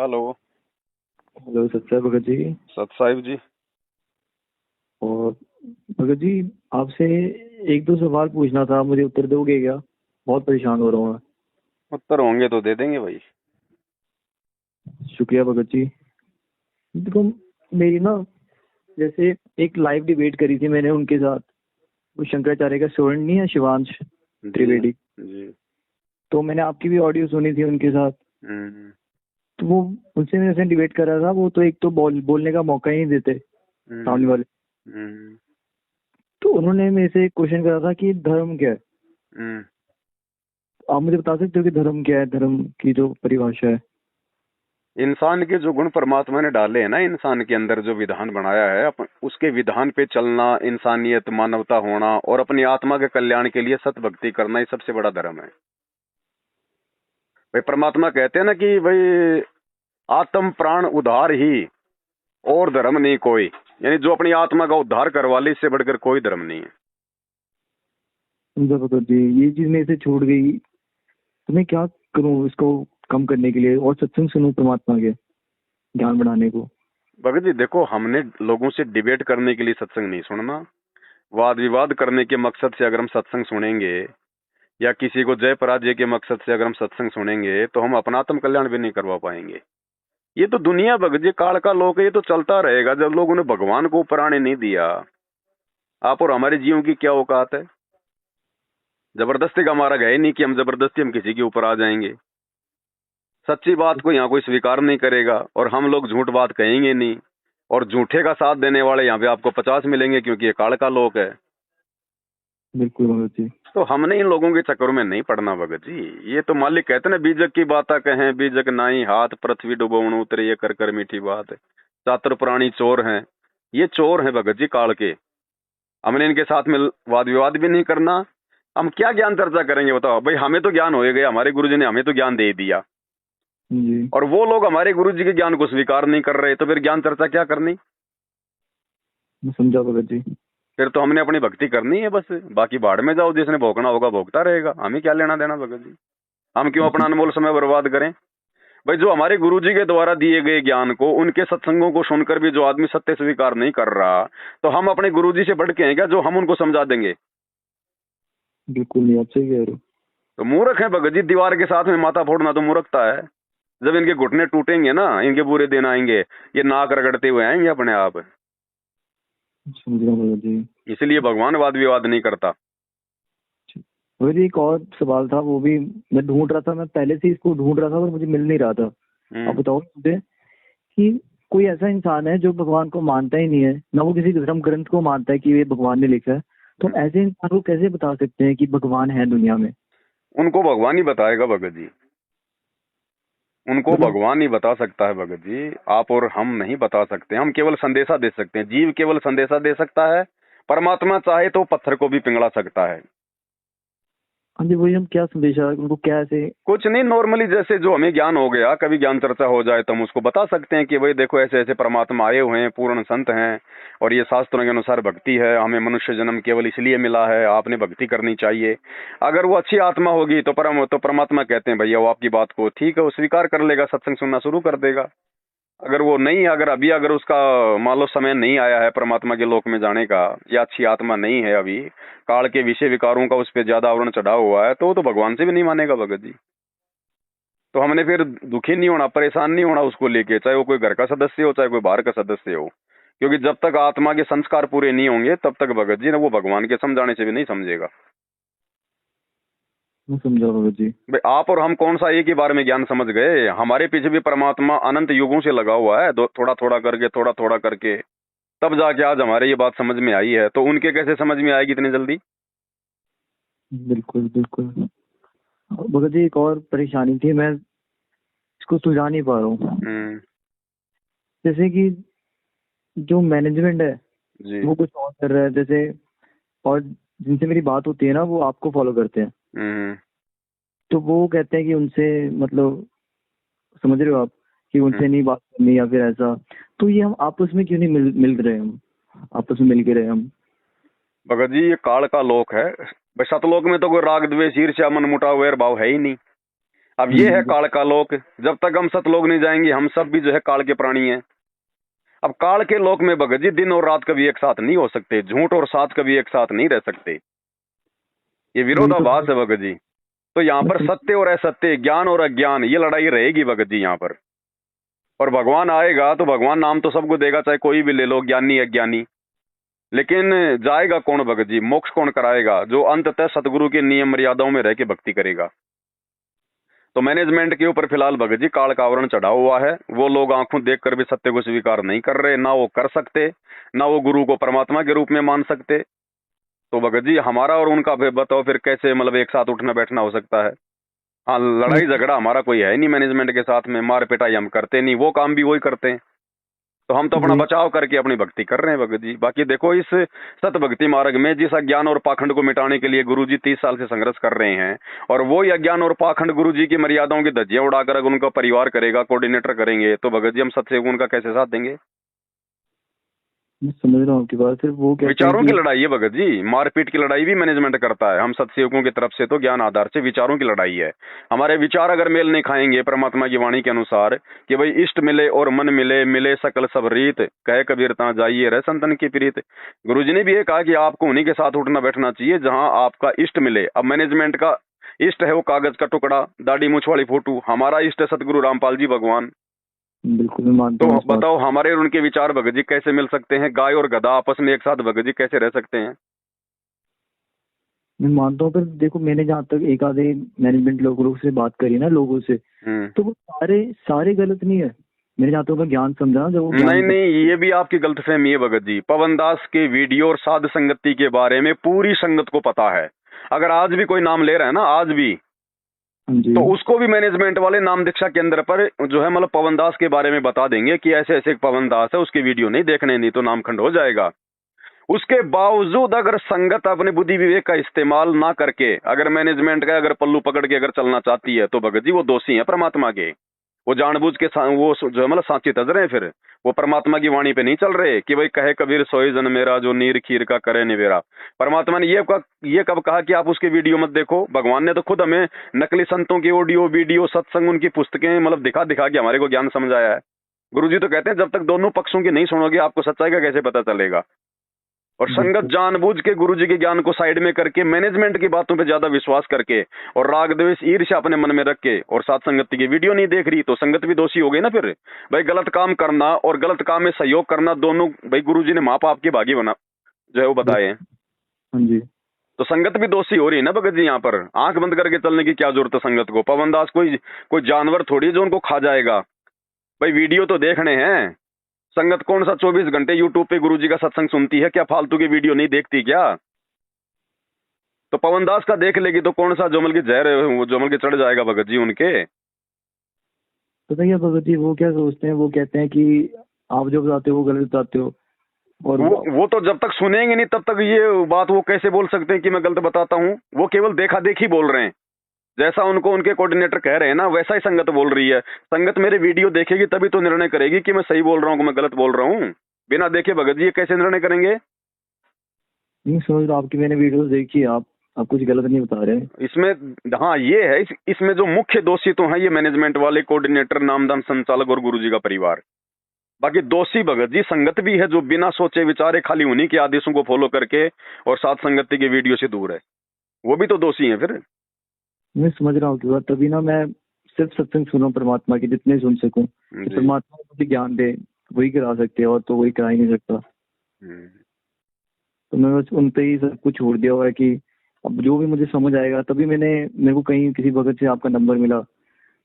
Hello. Hello Satya Bhagat ji. सत साहिब जी। और भगत जी, आपसे एक दो सवाल पूछना था, मुझे उत्तर दोगे क्या? बहुत परेशान हो रहा हूँ मैं। उत्तर होंगे तो दे देंगे भाई। शुक्रिया भगत जी। देखो, मेरी ना, जैसे एक लाइव डिबेट करी थी मैंने उनके साथ। वो शंकराचार्य का स्टूडेंट नहीं है, शिवांश जी। त्रिवेदी। जी। तो मैंने आपकी भी ऑडियो सुनी थी उनके साथ। हम्म। तो वो उनसे मैं ऐसे डिबेट कर रहा था, वो तो एक तो बोलने का मौका ही नहीं देते सामने हम्म। वाले। हम्म। तो उन्होंने मेरे से क्वेश्चन करा था कि धर्म क्या है। हम्म। आप मुझे बता सकते हो कि धर्म क्या है, धर्म की जो परिभाषा है? इंसान के जो गुण परमात्मा ने डाले हैं ना, इंसान के अंदर जो विधान बनाया है, उसके विधान पे चलना, इंसानियत, मानवता होना और अपनी आत्मा के कल्याण के लिए सत भक्ति करना, ये सबसे बड़ा धर्म है भाई। परमात्मा कहते हैं ना कि भाई आत्म प्राण उद्धार ही, और धर्म नहीं कोई। यानी जो अपनी आत्मा का उद्धार करवा ले, इससे बढ़कर कोई धर्म नहीं है। समझा भगत जी, ये चीज मेरे से छूट गई। तो मैं क्या करूं इसको कम करने के लिए, और सत्संग सुनूं परमात्मा के ज्ञान बढ़ाने को? भगत जी देखो, हमने लोगों से डिबेट करने के लिए सत्संग नहीं सुनना। वाद विवाद करने के मकसद से अगर हम सत्संग सुनेंगे, या किसी को जय पराजय के मकसद से अगर हम सत्संग सुनेंगे, तो हम अपना आत्म कल्याण भी नहीं करवा पाएंगे। ये तो दुनिया भगत जी काल का लोक है, ये तो चलता रहेगा जब लोगों ने भगवान को ऊपर आने नहीं दिया। आप और हमारे जीवों की क्या औकात है? जबरदस्ती का हमारा है नहीं कि हम जबरदस्ती हम किसी के ऊपर आ जाएंगे। सच्ची बात को यहाँ कोई स्वीकार नहीं करेगा, और हम लोग झूठ बात कहेंगे नहीं। और झूठे का साथ देने वाले यहाँ पे आपको 50 मिलेंगे, क्योंकि ये काल का लोक है। बिल्कुल भगत जी। तो हमने इन लोगों के चक्कर में नहीं पड़ना भगत जी। ये तो मालिक कहते ना, बीजक की बात कहें बीजक नाई हाथ, पृथ्वी डुबोण उतरे ये कर कर मीठी बात। चातुर प्राणी चोर हैं, ये चोर हैं भगत जी काल के। हमने इनके साथ में वाद विवाद भी नहीं करना। हम क्या ज्ञान चर्चा करेंगे बताओ भाई? हमें तो ज्ञान हो ही गया, हमारे गुरुजी ने हमें तो ज्ञान दे दिया। जी। और वो लोग हमारे गुरुजी के ज्ञान को स्वीकार नहीं कर रहे, तो फिर ज्ञान चर्चा क्या करनी? मैं समझा भगत जी। फिर तो हमने अपनी भक्ति करनी है बस। बाकी भाड़ में जाओ, जिसने भोगना होगा भोगता रहेगा, हमें क्या लेना देना भगत जी। हम क्यों अपना अनमोल समय बर्बाद करें? भाई जो हमारे गुरुजी के द्वारा दिए गए ज्ञान को, उनके सत्संगों को सुनकर भी जो आदमी सत्य स्वीकार नहीं कर रहा, तो हम अपने गुरुजी से बढ़ के हैं क्या जो हम उनको समझा देंगे? बिल्कुल नहीं, आप सही कह रहे हो। तो मूर्ख है भगत जी। दीवार के साथ में माथा फोड़ना तो मूर्खता है। जब इनके घुटने टूटेंगे ना, इनके बुरे दिन आएंगे, ये नाक रगड़ते हुए आएंगे अपने आप। समझ रहा हूँ भगत जी। इसलिए भगवान वाद विवाद नहीं करता। भगत जी, एक और सवाल था, वो भी मैं ढूंढ रहा था, मैं पहले से इसको ढूंढ रहा था पर मुझे मिल नहीं रहा था। आप हम्म। बताओ मुझे कि कोई ऐसा इंसान है जो भगवान को मानता ही नहीं है, ना वो किसी धर्म ग्रंथ को मानता है कि ये भगवान ने लिखा है। तो हम्म। ऐसे इंसान को कैसे बता सकते हैं कि भगवान है दुनिया में? उनको भगवान ही बताएगा भगत जी। उनको मतलब भगवान ही बता सकता है भगत जी। आप और हम नहीं बता सकते। हम केवल संदेशा दे सकते हैं। जीव केवल संदेशा दे सकता है। परमात्मा चाहे तो पत्थर को भी पिघला सकता है। हाँ जी, वही, हम क्या संदेशा उनको क्या ऐसे? कुछ नहीं, नॉर्मली जैसे जो हमें ज्ञान हो गया, कभी ज्ञान चर्चा हो जाए तो हम उसको बता सकते हैं कि भाई देखो, ऐसे ऐसे परमात्मा आए हुए हैं, पूर्ण संत हैं, और ये शास्त्रों के अनुसार भक्ति है। हमें मनुष्य जन्म केवल इसलिए मिला है, आपने भक्ति करनी चाहिए। अगर वो अच्छी आत्मा होगी तो परमात्मा कहते हैं भैया वो आपकी बात को ठीक है, वो स्वीकार कर लेगा, सत्संग सुनना शुरू कर देगा। अगर वो नहीं, अगर उसका मान लो समय नहीं आया है परमात्मा के लोक में जाने का, या अच्छी आत्मा नहीं है अभी, काल के विषय विकारों का उस पर ज्यादा आवरण चढ़ा हुआ है, तो वो तो भगवान से भी नहीं मानेगा भगत जी। तो हमने फिर दुखी नहीं होना, परेशान नहीं होना उसको लेके, चाहे वो कोई घर का सदस्य हो, चाहे कोई बाहर का सदस्य हो। क्योंकि जब तक आत्मा के संस्कार पूरे नहीं होंगे, तब तक भगत जी ना वो भगवान के समझाने से भी नहीं समझेगा। मैं समझा भगत जी। भाई आप और हम कौन सा एक ही बार में ज्ञान समझ गए? हमारे पीछे भी परमात्मा अनंत युगों से लगा हुआ है, थोड़ा थोड़ा करके, थोड़ा थोड़ा करके, तब जाके आज हमारे ये बात समझ में आई है। तो उनके कैसे समझ में आएगी इतनी जल्दी? बिल्कुल बिल्कुल। भगत जी, एक और परेशानी थी, मैं इसको सुलझा नहीं पा रहा हूँ। हम्म। जैसे कि जो मैनेजमेंट है जी। वो कुछ और कर रहा है, जैसे, और जिनसे मेरी बात होती है ना वो आपको फॉलो करते हैं। हम्म। तो वो कहते हैं कि उनसे, मतलब, समझ रहे हो आप, कि हम्म। उनसे नहीं बात करनी या फिर ऐसा। तो ये हम आपस में क्यों नहीं मिल रहे, हम आपस में मिल के रहे हम? भगत जी ये काल का लोक है भाई। सतलोक में तो कोई राग द्वेष ईर्ष्या मन मुटाव वैर भाव है ही नहीं। अब ये है काल का लोक, जब तक हम सतलोक नहीं जाएंगे हम सब भी जो है काल के प्राणी हैं। अब काल के लोक में भगत जी दिन और रात कभी एक साथ नहीं हो सकते, झूठ और साथ कभी एक साथ नहीं रह सकते, ये वही तो विरोधाभास है भगत जी। तो यहाँ मैं पर सत्य और असत्य, ज्ञान और अज्ञान, ये लड़ाई रहेगी भगत जी यहाँ पर। और भगवान आएगा तो भगवान नाम तो सबको देगा, चाहे कोई भी ले लो, ज्ञानी अज्ञानी, लेकिन जाएगा कौन भगत जी, मोक्ष कौन कराएगा? जो अंततः सतगुरु के नियम मर्यादाओं में रह के भक्ति करेगा। तो मैनेजमेंट के ऊपर फिलहाल भगत जी काल का आवरण चढ़ा हुआ है। वो लोग आंखों देखकर भी सत्य को स्वीकार नहीं कर रहे, ना वो कर सकते, ना वो गुरु को परमात्मा के रूप में मान सकते। तो भगत जी हमारा और उनका फिर बताओ फिर कैसे मतलब एक साथ उठना बैठना हो सकता है? हाँ, लड़ाई झगड़ा हमारा कोई है नहीं मैनेजमेंट के साथ में, मार पिटाई हम करते नहीं, वो काम भी वही करते हैं। तो हम तो अपना बचाव करके अपनी भक्ति कर रहे हैं भगत जी। बाकी देखो इस सत भक्ति मार्ग में जिस अज्ञान और पाखंड को मिटाने के लिए गुरुजी 30 साल से संघर्ष कर रहे हैं, और वो ही अज्ञान और पाखंड गुरुजी की मर्यादाओं की धज्जियां उड़ाकर अगर उनका परिवार करेगा, कोऑर्डिनेटर करेंगे, तो भगत जी हम सत्य उनका कैसे साथ देंगे? मैं समझ रहा हूँ आपकी बात। सिर्फ वो कहते हैं विचारों की कि लड़ाई है भगत जी, मारपीट की लड़ाई भी मैनेजमेंट करता है। हम सत्सेवकों की तरफ से तो ज्ञान आधार से विचारों की लड़ाई है। हमारे विचार अगर मेल नहीं खाएंगे परमात्मा की वाणी के अनुसार कि भाई इष्ट मिले और मन मिले, मिले सकल सब रीत, कहे कबीर ता जाइए रह संतन की प्रीत। गुरुजी ने भी ये कहा कि आपको उन्हीं के साथ उठना बैठना चाहिए जहां आपका इष्ट मिले। अब मैनेजमेंट का इष्ट है वो कागज का टुकड़ा, दाढ़ी मूछ वाली फोटो, हमारा इष्ट है सतगुरु रामपाल जी भगवान। बिल्कुल मैं मानता तो हूँ इस बात। बताओ हमारे और उनके विचार भगत जी कैसे मिल सकते हैं? गाय और गधा आपस में एक साथ भगत जी कैसे रह सकते हैं? मैं मानता हूँ, पर देखो मैंने जहाँ तक एक आधे मैनेजमेंट लोगों से बात करी ना, लोगों से, तो वो सारे सारे गलत नहीं है। मैंने जहाँ तक उनका ज्ञान समझा ना, जब वो नहीं ज्ञान नहीं, ये भी आपकी गलतफहमी है भगत जी। पवन दास के वीडियो और साध संगति के बारे में पूरी संगत को पता है। अगर आज भी कोई नाम ले रहा है ना, आज भी, जी तो उसको भी मैनेजमेंट वाले नाम दीक्षा केंद्र पर जो है मतलब पवन दास के बारे में बता देंगे कि ऐसे ऐसे एक पवन दास है, उसकी वीडियो नहीं देखने, नहीं तो नाम खंड हो जाएगा। उसके बावजूद अगर संगत अपने बुद्धि विवेक का इस्तेमाल ना करके अगर मैनेजमेंट का अगर पल्लू पकड़ के अगर चलना चाहती है, तो भगत जी वो दोषी है परमात्मा के। वो जानबूझ के वो जो है मतलब सांची तज रहे हैं, फिर वो परमात्मा की वाणी पे नहीं चल रहे कि भाई कहे कबीर सोई जन मेरा जो नीर खीर का करे निवेरा। परमात्मा ने ये कब कहा कि आप उसके वीडियो मत देखो? भगवान ने तो खुद हमें नकली संतों की ऑडियो वीडियो सत्संग उनकी पुस्तकें मतलब दिखा दिखा के हमारे को ज्ञान समझाया है। गुरुजी तो कहते हैं जब तक दोनों पक्षों की नहीं सुनोगे आपको सच्चाई का कैसे पता चलेगा? और संगत जानबूझ के गुरुजी के ज्ञान को साइड में करके मैनेजमेंट की बातों पे ज्यादा विश्वास करके और राग द्वेष ईर्ष्या अपने मन में रख के और साथ संगति की वीडियो नहीं देख रही, तो संगत भी दोषी हो गई ना। फिर भाई गलत काम करना और गलत काम में सहयोग करना दोनों भाई गुरुजी ने माँ बाप के भागी बना जो है वो बताए हैं। हाँ जी। तो संगत भी दोषी हो रही है ना भगत जी। यहाँ पर आंख बंद करके चलने की क्या जरूरत है संगत को? पवन दास कोई जानवर थोड़ी है जो उनको खा जाएगा। भाई वीडियो तो देखने हैं। संगत कौन सा 24 घंटे यूट्यूब पे गुरुजी का सत्संग सुनती है? क्या फालतू की वीडियो नहीं देखती क्या? तो पवन दास का देख लेगी तो कौन सा जोमल की जहर है वो जोमल के चढ़ जाएगा भगत जी उनके। पता क्या भगत जी, वो क्या सोचते हैं, वो कहते हैं कि आप जो बताते हो वो गलत बताते हो। और वो तो जब तक सुनेंगे नहीं तब तक ये बात वो कैसे बोल सकते हैं कि मैं गलत बताता हूँ? वो केवल देखा देखी बोल रहे हैं। जैसा उनको उनके कोऑर्डिनेटर कह रहे हैं ना, वैसा ही संगत बोल रही है। संगत मेरे वीडियो देखेगी तभी तो निर्णय करेगी कि मैं सही बोल रहा हूँ कि मैं गलत बोल रहा हूँ। बिना देखे भगत जी ये कैसे निर्णय करेंगे? नहीं समझ रहा, आपकी मैंने वीडियोस देखी है, आप कुछ गलत नहीं बता रहे। इसमें हाँ ये है, इसमें जो मुख्य दोषी तो हैं ये मैनेजमेंट वाले, कोऑर्डिनेटर, नामदान संचालक और गुरुजी का परिवार। बाकी दोषी भगत जी संगत भी है जो बिना सोचे विचारे खाली उन्हीं के आदेशों को फॉलो करके और साथ संगति के वीडियो से दूर है, वो भी तो दोषी है फिर। मैं समझ रहा हूँ कि बात, तभी ना मैं सिर्फ सत्संग सुनो परमात्मा की, जितने सुन सकूं कि परमात्मा मुझे ज्ञान दे, वही करा सकते हैं, और तो वही करा ही नहीं सकता। तो मैं बस उन पे ही सब कुछ छोड़ दिया हुआ है कि अब जो भी मुझे समझ आएगा तभी मेरे को कहीं किसी भगत से आपका नंबर मिला,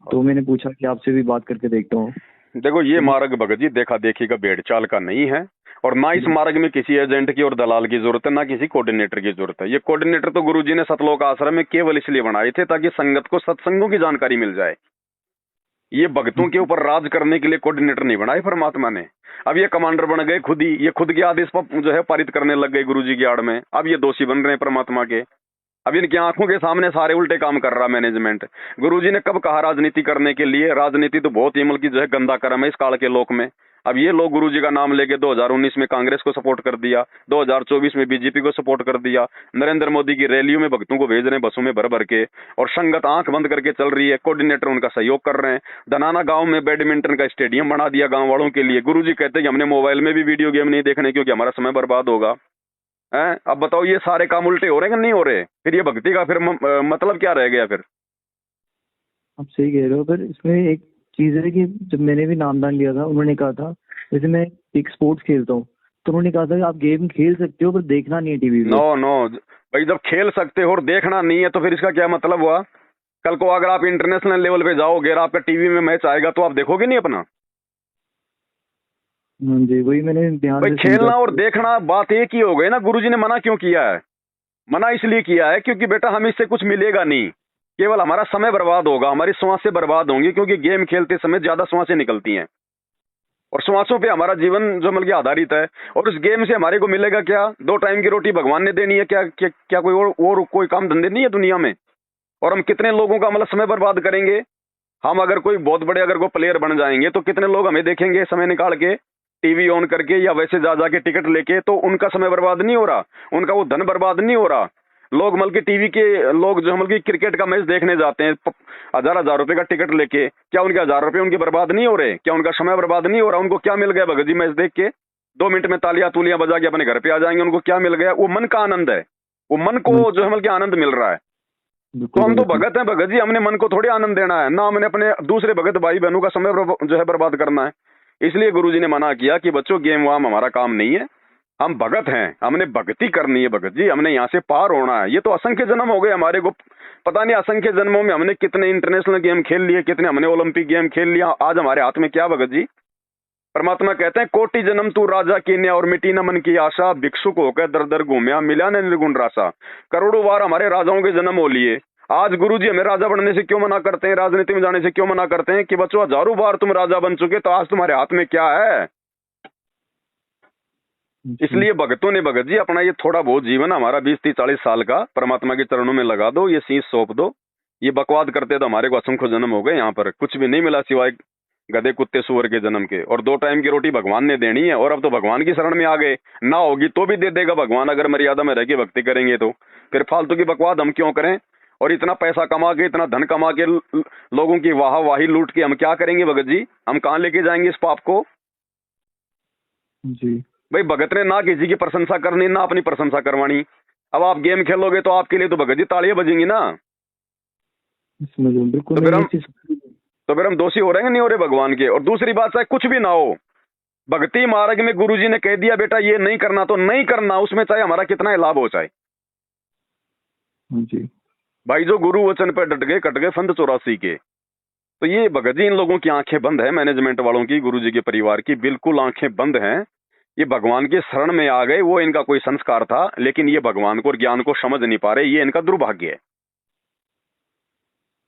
तो मैंने पूछा कि आपसे भी बात करके देखता हूँ। देखो ये मार्ग भगत जी देखा देखी का भेड़ चाल का नहीं है, और ना इस मार्ग में किसी एजेंट की और दलाल की जरूरत है, ना किसी कोऑर्डिनेटर की जरूरत है। ये कोऑर्डिनेटर तो गुरुजी ने सतलोक आश्रम में केवल इसलिए बनाए थे ताकि संगत को सत्संगों की जानकारी मिल जाए। ये भक्तों के ऊपर राज करने के लिए कोऑर्डिनेटर नहीं बनाए परमात्मा ने। अब ये कमांडर बन गए खुद ही, ये खुद के आदेश पर जो है पारित करने लग गए गुरुजी की आड़ में। अब ये दोषी बन रहे हैं परमात्मा के। अब इनकी आंखों के सामने सारे उल्टे काम कर रहा मैनेजमेंट। गुरुजी ने कब कहा राजनीति करने के लिए? राजनीति तो बहुत ही अमल की जो है गंदा कर्म है इस काल के लोक में। अब ये लोग गुरुजी का नाम लेके 2019 में कांग्रेस को सपोर्ट कर दिया, 2024 में बीजेपी को सपोर्ट कर दिया, नरेंद्र मोदी की रैलियों में भक्तों को भेज रहे हैं बसों में भर भर के, और संगत आंख बंद करके चल रही है, कोऑर्डिनेटर उनका सहयोग कर रहे हैं। धनाना गांव में बैडमिंटन का स्टेडियम बना दिया गांव वालों के लिए। गुरुजी कहते हैं कि हमने मोबाइल में भी वीडियो गेम नहीं देखने क्योंकि हमारा समय बर्बाद होगा। हैं, अब बताओ ये सारे काम उल्टे हो रहे हैं कि नहीं हो रहे? फिर ये भक्ति का फिर मतलब क्या रह गया फिर? आप सही कह रहे हो, पर इसमें एक चीज है कि जब मैंने भी नामदान लिया था, उन्होंने कहा था, जैसे मैं एक स्पोर्ट्स खेलता हूँ, तो उन्होंने कहा था कि आप गेम खेल सकते हो पर देखना नहीं है टीवी पे। नो नो भाई, जब खेल सकते हो और देखना नहीं है तो फिर इसका क्या मतलब हुआ? कल को अगर आप इंटरनेशनल लेवल पे जाओगे और आपका टीवी में मैच आएगा तो आप देखोगे नहीं अपना? हाँ जी, वही मैंने ध्यान भाई से खेलना समझा। और देखना बात एक ही हो गई ना। गुरुजी ने मना क्यों किया है? मना इसलिए किया है क्योंकि बेटा हम इससे कुछ मिलेगा नहीं, केवल हमारा समय बर्बाद होगा, हमारी श्वासें बर्बाद होंगी, क्योंकि गेम खेलते समय ज्यादा श्वासें निकलती हैं और श्वासों पे हमारा जीवन जो मतलब आधारित है। और उस गेम से हमारे को मिलेगा क्या? 2 टाइम की रोटी भगवान ने देनी है क्या? क्या कोई और कोई काम धंधे नहीं है दुनिया में? और हम कितने लोगों का मतलब समय बर्बाद करेंगे? हम अगर कोई बहुत बड़े अगर कोई प्लेयर बन जाएंगे तो कितने लोग हमें देखेंगे समय निकाल के, टीवी ऑन करके या वैसे जा जाके टिकट लेके, तो उनका समय बर्बाद नहीं हो रहा, उनका वो धन बर्बाद नहीं हो रहा। लोग मतलब टीवी के लोग जो मतलब क्रिकेट का मैच देखने जाते हैं 1000 रुपए का टिकट लेके, क्या उनके 1000 रुपए उनके बर्बाद नहीं हो रहे? क्या उनका समय बर्बाद नहीं हो रहा? उनको क्या मिल गया भगत जी मैच देख के? 2 मिनट में तालियां तुलियां बजा के अपने घर पे आ जाएंगे। उनको क्या मिल गया? वो मन का आनंद है, वो मन को जो है मतलब आनंद मिल रहा है। तो हम तो भगत हैं भगत जी, हमने मन को थोड़ी आनंद देना है ना, हमने अपने दूसरे भगत भाई बहनों का समय जो है बर्बाद करना है। इसलिए गुरुजी ने मना किया कि बच्चों गेम वाम हमारा काम नहीं है, हम भगत हैं, हमने भक्ति करनी है भगत जी, हमने यहाँ से पार होना है। ये तो असंख्य जन्म हो गए हमारे को, पता नहीं असंख्य जन्मों में हमने कितने इंटरनेशनल गेम खेल लिए, कितने हमने ओलंपिक गेम खेल लिया, आज हमारे हाथ में क्या भगत जी? परमात्मा कहते हैं कोटि जन्म तू राजा कीन्या और मिटी न मन की आशा, भिक्षुक होकर दर दर घूमया मिला न निर्गुण रासा। करोड़ों बार हमारे राजाओं के जन्म हो लिए, आज गुरुजी हमें राजा बनने से क्यों मना करते हैं, राजनीति में जाने से क्यों मना करते हैं कि बच्चों 1000 बार तुम राजा बन चुके, तो आज तुम्हारे हाथ में क्या है? इसलिए भगतों ने भगत जी अपना ये थोड़ा बहुत जीवन हमारा 20-30-40 साल का परमात्मा के चरणों में लगा दो, ये शीश सौंप दो। ये बकवाद करते तो हमारे को असंख्य जन्म हो गए, यहाँ पर कुछ भी नहीं मिला सिवाय गधे कुत्ते सुअर के जन्म के। और 2 टाइम की रोटी भगवान ने देनी है, और अब तो भगवान की शरण में आ गए, ना होगी तो भी दे देगा भगवान, अगर मर्यादा में रह के भक्ति करेंगे तो। फिर फालतू की बकवाद हम क्यों करें? और इतना पैसा कमा के, इतना धन कमा के, लोगों की वाही लूट के हम क्या करेंगे भगत जी? हम कहाँ लेके जाएंगे इस पाप को? जी भाई भगत ने ना किसी की प्रशंसा करनी, ना अपनी प्रशंसा करवानी। अब आप गेम खेलोगे तो आपके लिए तो भगत जी तालियां बजेंगी ना। बिल्कुल। तो फिर हम दोषी हो रहे हैं नहीं हो रहे भगवान के? और दूसरी बात, चाहे कुछ भी ना हो, भक्ति मार्ग में गुरुजी ने कह दिया बेटा ये नहीं करना तो नहीं करना, उसमें चाहे हमारा कितना ही लाभ हो जाए। जी भाई जो गुरु वचन पर डट गए कट गए फंद 84 के। तो ये भगत जी इन लोगों की आंखें बंद है, मैनेजमेंट वालों की, गुरुजी के परिवार की बिल्कुल आंखें बंद हैं। ये भगवान के शरण में आ गए, वो इनका कोई संस्कार था, लेकिन ये भगवान को और ज्ञान को समझ नहीं पा रहे, ये इनका दुर्भाग्य है।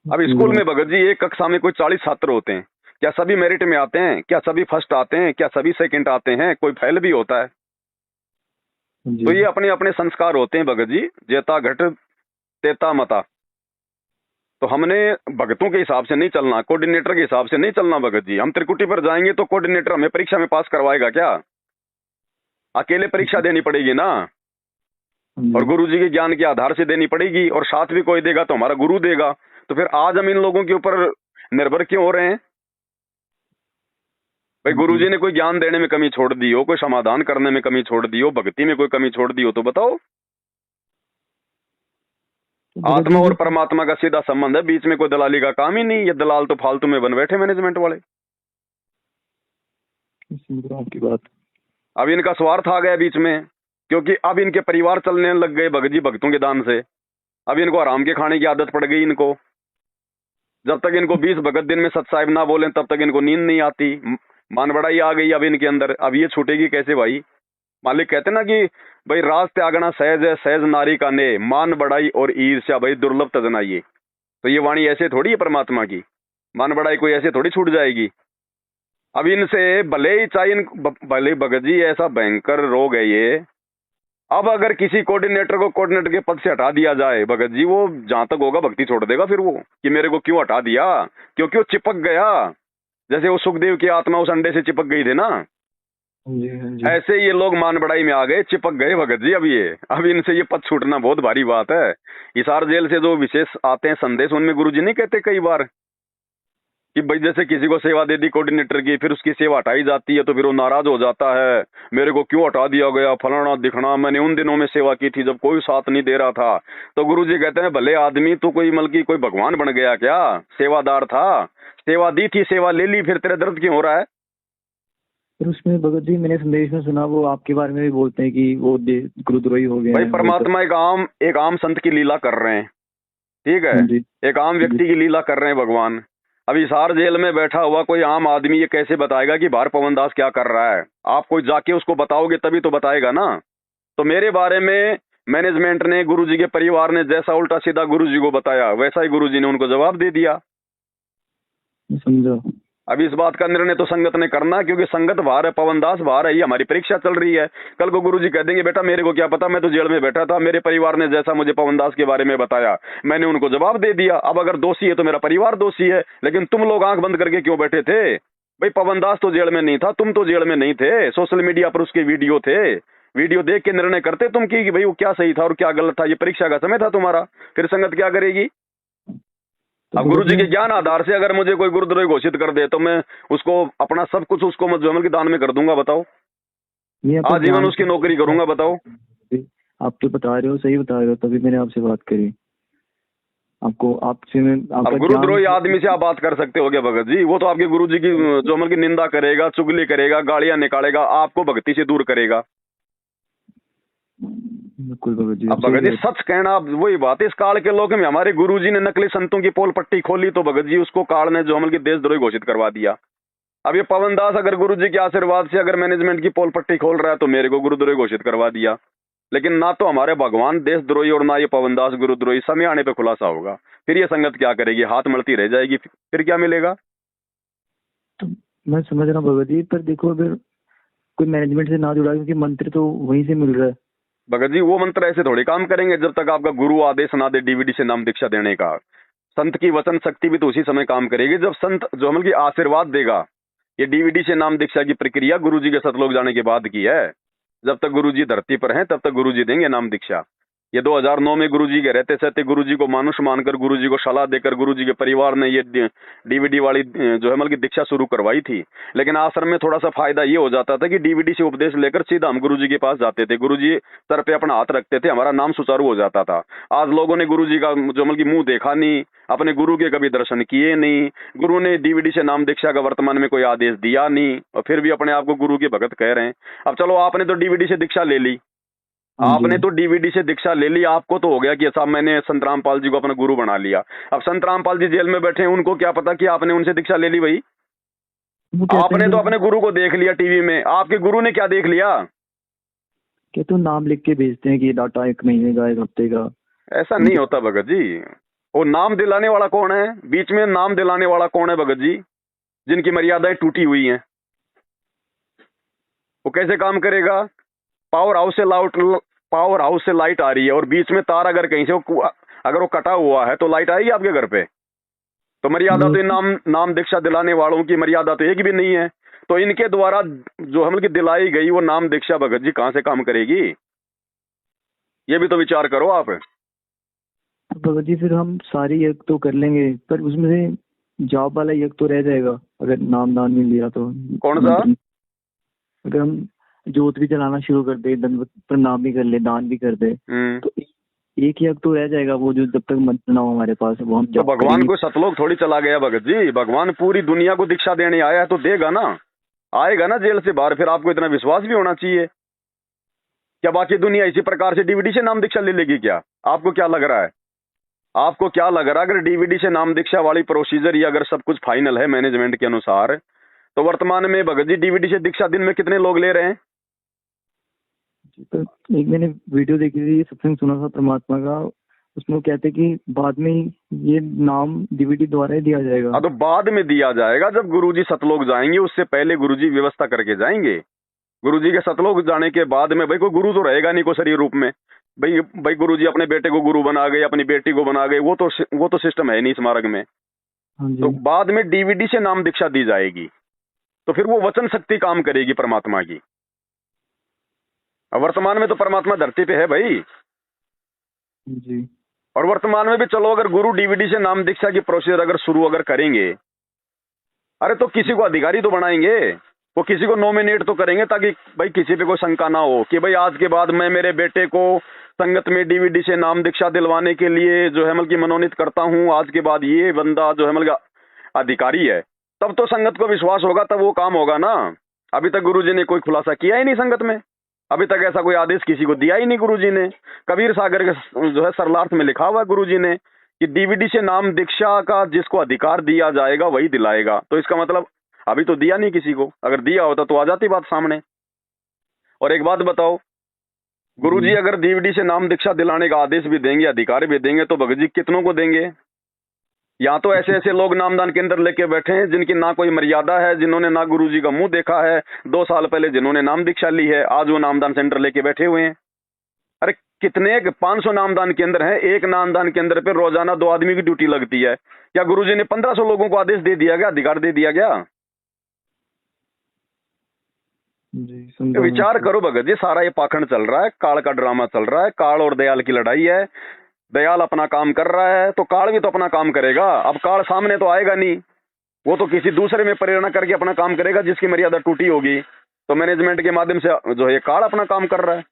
अब स्कूल में भगत जी एक कक्षा में कोई 40 छात्र होते हैं, क्या सभी मेरिट में आते हैं? क्या सभी फर्स्ट आते हैं? क्या सभी सेकंड आते हैं? कोई फेल भी होता है। तो ये अपने अपने संस्कार होते हैं भगत जी, जेता घट तेता मता। तो हमने भगतों के हिसाब से नहीं चलना, कोऑर्डिनेटर के हिसाब से नहीं चलना भगत जी। हम त्रिकुटी पर जाएंगे तो कोऑर्डिनेटर हमें परीक्षा में पास करवाएगा क्या? अकेले परीक्षा देनी पड़ेगी ना, और गुरुजी के ज्ञान के आधार से देनी पड़ेगी, और साथ भी कोई देगा तो हमारा गुरु देगा। तो फिर आज हम इन लोगों के ऊपर निर्भर क्यों हो रहे हैं? भाई गुरुजी ने कोई ज्ञान देने में कमी छोड़ दी हो, कोई समाधान करने में कमी छोड़ दी हो, भक्ति में कोई कमी छोड़ दी हो तो बताओ। आत्मा और परमात्मा का सीधा संबंध है, बीच में कोई दलाली का काम ही नहीं। ये दलाल तो फालतू में बन बैठे मैनेजमेंट वाले। आपकी बात। अब इनका स्वार्थ आ गया बीच में, क्योंकि अब इनके परिवार चलने लग गए भगत जी भक्तों के दान से। अब इनको आराम के खाने की आदत पड़ गई इनको। जब तक इनको 20 भगत दिन में सत साहिब ना बोलें तब तक इनको नींद नहीं आती। मान बड़ाई आ गई अब इनके अंदर, अब ये छूटेगी कैसे भाई? मालिक कहते ना कि भाई राज त्यागना सहज है, सहज नारी का ने, मान बड़ाई और ईर्ष्या भाई दुर्लभ तजनाइए। तो ये वाणी ऐसे थोड़ी है परमात्मा की, मान बड़ाई कोई ऐसे थोड़ी छूट जाएगी। अब इनसे भले ही चाहे भले भगत जी ऐसा भयंकर रोग है ये, अब अगर किसी कोऑर्डिनेटर को कोऑर्डिनेटर के पद से हटा दिया जाए भगत जी, वो जहां तक होगा भक्ति छोड़ देगा फिर वो, कि मेरे को क्यों हटा दिया, क्योंकि वो चिपक गया। जैसे वो सुखदेव की आत्मा उस अंडे से चिपक गई थी ना, हाँ जी, हाँ जी। ऐसे ये लोग मान बढ़ाई में आ गए, चिपक गए भगत जी। अब इनसे ये पद छूटना बहुत भारी बात है। हिसार जेल से जो विशेष आते हैं संदेश, उनमें गुरुजी नहीं कहते कई बार कि भाई जैसे किसी को सेवा दे दी कोऑर्डिनेटर की, फिर उसकी सेवा हटाई जाती है तो फिर वो नाराज हो जाता है, मेरे को क्यों हटा दिया गया, फलाना दिखना, मैंने उन दिनों में सेवा की थी जब कोई साथ नहीं दे रहा था। तो गुरुजी कहते हैं भले आदमी तो कोई मतलब की कोई भगवान बन गया क्या, सेवादार था, सेवा दी थी, सेवा ले ली, फिर तेरे दर्द क्यों हो रहा है। फिर उसमें भगत जी मैंने संदेश में सुना वो आपके बारे में भी बोलते हैं कि वो गुरुद्रोही हो गए भाई हैं। परमात्मा एक आम संत की लीला कर रहे हैं, ठीक है, हाँ जी, एक आम व्यक्ति की लीला कर रहे हैं भगवान। अब हिसार जेल में बैठा हुआ कोई आम आदमी ये कैसे बताएगा कि बाहर पवन दास क्या कर रहा है। आप कोई जाके उसको बताओगे तभी तो बताएगा ना। तो मेरे बारे में मैनेजमेंट ने, गुरुजी के परिवार ने जैसा उल्टा सीधा गुरुजी को बताया, वैसा ही गुरुजी ने उनको जवाब दे दिया। मैं समझा। अब इस बात का निर्णय तो संगत ने करना, क्योंकि संगत बाहर है, पवन दास बाहर है, ये हमारी परीक्षा चल रही है। कल को गुरुजी कह देंगे बेटा मेरे को क्या पता, मैं तो जेल में बैठा था, मेरे परिवार ने जैसा मुझे पवन दास के बारे में बताया मैंने उनको जवाब दे दिया। अब अगर दोषी है तो मेरा परिवार दोषी है, लेकिन तुम लोग आंख बंद करके क्यों बैठे थे। भाई पवन दास तो जेल में नहीं था, तुम तो जेल में नहीं थे, सोशल मीडिया पर उसके वीडियो थे, वीडियो देख के निर्णय करते तुम कि भाई वो क्या सही था और क्या गलत था। ये परीक्षा का समय था तुम्हारा, फिर संगत क्या करेगी। तो अब गुरुजी के ज्ञान आधार से अगर मुझे कोई गुरुद्रोही घोषित कर दे तो मैं उसको अपना सब कुछ उसको मजमल की दान में कर दूंगा, बताओ, मैं आपको आजीवन उसकी नौकरी करूंगा, बताओ। आप तो बता रहे हो, सही बता रहे हो, तभी मैंने आपसे बात करी। आपको आपसे मैं अब गुरुद्रोही आदमी से आप बात कर सकते हो क्या भगत जी। वो तो आपके गुरुजी की जो अमल की निंदा करेगा, चुगली करेगा, गालियां निकालेगा, आपको भक्ति से दूर करेगा। बिल्कुल भगत जी। अब भगत जी सच कहना, अब वही बात है, इस काल के लोग में हमारे गुरुजी ने नकली संतों की पोल पट्टी खोली तो भगत जी उसको काल ने जो अमल की देशद्रोही घोषित करवा दिया। अब ये पवन दास अगर गुरुजी के आशीर्वाद से अगर मैनेजमेंट की पोल पट्टी खोल रहा है तो मेरे को गुरुद्रोही घोषित करवा दिया। लेकिन ना तो हमारे भगवान देशद्रोही और ना ये पवन दास गुरुद्रोही, समय आने पे खुलासा होगा। फिर ये संगत क्या करेगी, हाथ मलती रह जाएगी, फिर क्या मिलेगा। तो मैं समझ रहा हूँ भगत जी, पर देखो अगर कोई मैनेजमेंट से ना जुड़ा, क्योंकि मंत्र तो वहीं से मिल रहा है। भगत जी वो मंत्र ऐसे थोड़ी काम करेंगे जब तक आपका गुरु आदेश ना दे डीवीडी से नाम दीक्षा देने का। संत की वचन शक्ति भी तो उसी समय काम करेगी जब संत जो अमल की आशीर्वाद देगा। ये डीवीडी से नाम दीक्षा की प्रक्रिया गुरुजी के सतलोक जाने के बाद की है। जब तक गुरुजी धरती पर हैं तब तक गुरुजी देंगे नाम दीक्षा। ये 2009 में गुरुजी के रहते सहते गुरुजी को मानुष मानकर, गुरुजी को सलाह देकर गुरुजी के परिवार ने ये डीवीडी वाली जो है मतलब की दीक्षा शुरू करवाई थी। लेकिन आश्रम में थोड़ा सा फायदा ये हो जाता था कि डीवीडी से उपदेश लेकर सीधा हम गुरुजी के पास जाते थे, गुरुजी सर पे अपना हाथ रखते थे, हमारा नाम सुचारू हो जाता था। आज लोगों ने गुरुजी का जो मतलब की मुंह देखा नहीं, अपने गुरु के कभी दर्शन किए नहीं, गुरु ने डीवीडी से नाम दीक्षा का वर्तमान में कोई आदेश दिया नहीं, और फिर भी अपने आप को गुरु के भगत कह रहे हैं। अब चलो आपने तो डीवीडी से दीक्षा ले ली, आपने तो डीवीडी से दीक्षा ले ली, आपको तो हो गया कि साहब मैंने संत रामपाल जी को अपना गुरु बना लिया। अब संत रामपाल जी जेल में बैठे हैं, उनको क्या पता कि आपने उनसे दीक्षा ले ली। भाई आपने तो अपने गुरु को देख लिया टीवी में, आपके गुरु ने क्या देख लिया। क्या तो नाम लिख के भेजते हैं कि डाटा 1 महीने का, 1 हफ्ते का। ऐसा नहीं होता भगत जी। वो नाम दिलाने वाला कौन है, बीच में नाम दिलाने वाला कौन है भगत जी, जिनकी मर्यादाएं टूटी हुई हैं। वो कैसे काम करेगा। पावर हाउस से लाइट आ रही है और बीच में तार अगर कहीं से अगर वो कटा हुआ है तो लाइट आएगी आपके घर पे। तो मर्यादा तो नाम दीक्षा दिलाने वालों की मर्यादा तो एक भी नहीं है। तो इनके द्वारा जो हम की दिलाई गई वो नाम दीक्षा भगत जी कहां से काम करेगी, ये भी तो विचार करो आप। भगत जी फिर हम सारी यज्ञ तो कर लेंगे, पर उसमें से जॉब वाला यज्ञ तो रह जाएगा अगर नाम दान नहीं लिया तो। कौन सा। अगर हम जोत भी जलाना शुरू कर दे, दंडवत प्रणाम भी कर ले, दान भी कर दे, तो एक यज्ञ तो रह जाएगा वो, जो जब तक मंत्र ना हो हमारे पास वो हम तो भगवान को सतलोक थोड़ी चला गया भगत जी। भगवान पूरी दुनिया को दीक्षा देने आया है तो देगा ना, आएगा ना जेल से बाहर। फिर आपको इतना विश्वास भी होना चाहिए। क्या बाकी दुनिया इसी प्रकार से डीवीडी से नाम दीक्षा ले लेगी क्या। आपको क्या लग रहा है, आपको क्या लग रहा है अगर डीवीडी से नाम दीक्षा वाली प्रोसीजर या अगर सब कुछ फाइनल है मैनेजमेंट के अनुसार, तो वर्तमान में भगत जी डीवीडी से दीक्षा दिन में कितने लोग ले रहे हैं। तो एक मैंने वीडियो देखी थी, सत्संग सुना था परमात्मा का, उसमें वो कहते कि बाद में ये नाम डीवीडी द्वारा ही दिया जाएगा। हाँ तो बाद में दिया जाएगा जब गुरुजी सतलोक जाएंगे, उससे पहले गुरुजी व्यवस्था करके जाएंगे। गुरुजी के सतलोक जाने के बाद में भाई कोई गुरु तो रहेगा नहीं कोई शरीर रूप में। भाई गुरुजी अपने बेटे को गुरु बना गए, अपनी बेटी को बना गए, वो तो सिस्टम है नहीं इस मार्ग में। हाँ तो जी। बाद में डीवीडी से नाम दीक्षा दी जाएगी, तो फिर वो वचन शक्ति काम करेगी परमात्मा की। अब वर्तमान में तो परमात्मा धरती पे है भाई, जी। और वर्तमान में भी चलो अगर गुरु डीवीडी से नाम दीक्षा की प्रोसीजर अगर शुरू अगर करेंगे, अरे तो किसी को अधिकारी तो बनाएंगे, वो किसी को नॉमिनेट तो करेंगे, ताकि भाई किसी पे कोई शंका ना हो कि भाई आज के बाद मैं मेरे बेटे को संगत में डीवीडी से नाम दीक्षा दिलवाने के लिए जो है मतलब कि मनोनीत करता हूं, आज के बाद ये बंदा जो है मतलब अधिकारी है। तब तो संगत को विश्वास होगा, तब वो काम होगा ना। अभी तक गुरुजी ने कोई खुलासा किया ही नहीं संगत में, अभी तक ऐसा कोई आदेश किसी को दिया ही नहीं गुरुजी ने। कबीर सागर के जो है सरलार्थ में लिखा हुआ है गुरुजी ने कि डीवीडी से नाम दीक्षा का जिसको अधिकार दिया जाएगा वही दिलाएगा। तो इसका मतलब अभी तो दिया नहीं किसी को, अगर दिया होता तो आ जाती बात सामने। और एक बात बताओ, गुरुजी जी। अगर डीवीडी से नाम दीक्षा दिलाने का आदेश भी देंगे, अधिकार भी देंगे, तो भगत जी कितनों को देंगे? यहाँ तो ऐसे ऐसे लोग नामदान केंद्र लेके बैठे हैं जिनकी ना कोई मर्यादा है, जिन्होंने ना गुरुजी का मुंह देखा है। 2 साल पहले जिन्होंने नाम दीक्षा ली है, आज वो नामदान सेंटर लेके बैठे हुए हैं। अरे कितने 500 नामदान केंद्र हैं, एक नामदान केंद्र पे रोजाना 2 आदमी की ड्यूटी लगती है। क्या गुरुजी ने 1500 लोगों को आदेश दे दिया गया, अधिकार दे दिया गया? जी, समझा मैं विचार आपको। करो भगत जी, सारा ये पाखंड चल रहा है, काल का ड्रामा चल रहा है, काल और दयाल की लड़ाई है। दयाल अपना काम कर रहा है तो काल भी तो अपना काम करेगा। अब काल सामने तो आएगा नहीं, वो तो किसी दूसरे में प्रेरणा करके अपना काम करेगा जिसकी मर्यादा टूटी होगी। तो मैनेजमेंट के माध्यम से जो है काल अपना काम कर रहा है,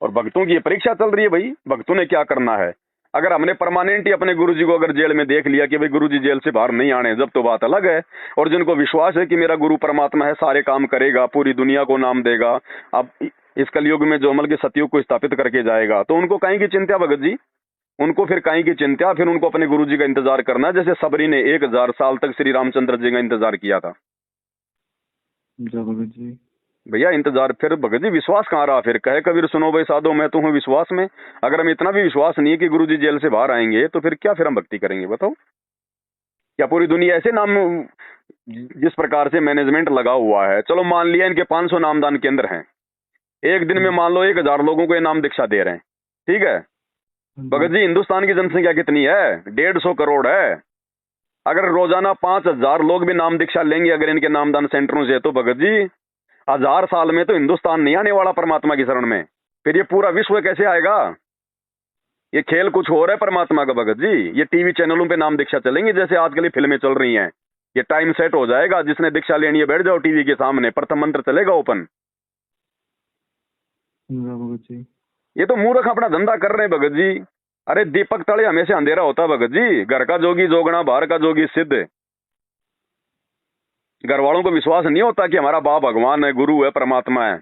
और भक्तों की ये परीक्षा चल रही है भाई, भक्तों ने क्या करना है। अगर हमने परमानेंट ही अपने गुरुजी को अगर जेल में देख लिया कि भाई गुरुजी जेल से बाहर नहीं आने, जब तो बात अलग है। और जिनको विश्वास है कि मेरा गुरु परमात्मा है, सारे काम करेगा, पूरी दुनिया को नाम देगा, अब इस कलयुग में जो अमल के सतयुग को स्थापित करके जाएगा, तो उनको कहीं की चिंता भगत जी, उनको फिर कहीं की चिंता, फिर उनको अपने गुरुजी का इंतजार करना, जैसे सबरी ने 1000 साल तक श्री रामचंद्र जी का इंतजार किया था। समझा भगत जी। भैया इंतजार, फिर भगत जी विश्वास कहाँ रहा? फिर कहे कबीर सुनो भाई साधो मैं तो हूँ विश्वास में। अगर हम इतना भी विश्वास नहीं है कि गुरुजी जेल से बाहर आएंगे, तो फिर क्या फिर हम भक्ति करेंगे बताओ? क्या पूरी दुनिया ऐसे नाम, जिस प्रकार से मैनेजमेंट लगा हुआ है, चलो मान लिया इनके 500 नामदान केंद्र हैं, एक दिन में मान लो 1000 लोगों को ये नाम दीक्षा दे रहे हैं, ठीक है हाँ भगत जी। जी? हिंदुस्तान की जनसंख्या कितनी है? 150 करोड़ है। अगर रोजाना 5000 लोग भी नाम दीक्षा लेंगे अगर इनके नामदान सेंटरों से, तो भगत जी 1000 साल में तो हिंदुस्तान नहीं आने वाला परमात्मा की शरण में। फिर ये पूरा विश्व कैसे आएगा? ये खेल कुछ और है परमात्मा का भगत जी। ये टीवी चैनलों पे नाम दीक्षा चलेंगे जैसे आजकल ये फिल्में चल रही हैं। ये टाइम सेट हो जाएगा, जिसने दीक्षा लेनी है बैठ जाओ टीवी के सामने, प्रथम मंत्र चलेगा ओपन। समझा भगत जी। ये तो मूर्ख अपना धंधा कर रहे हैं भगत जी। अरे दीपक तले हमेशा अंधेरा होता है भगत जी। घर का जोगी जोगना, बाहर का जोगी सिद्ध। घर वालों को विश्वास नहीं होता कि हमारा बाप भगवान है, गुरु है, परमात्मा है।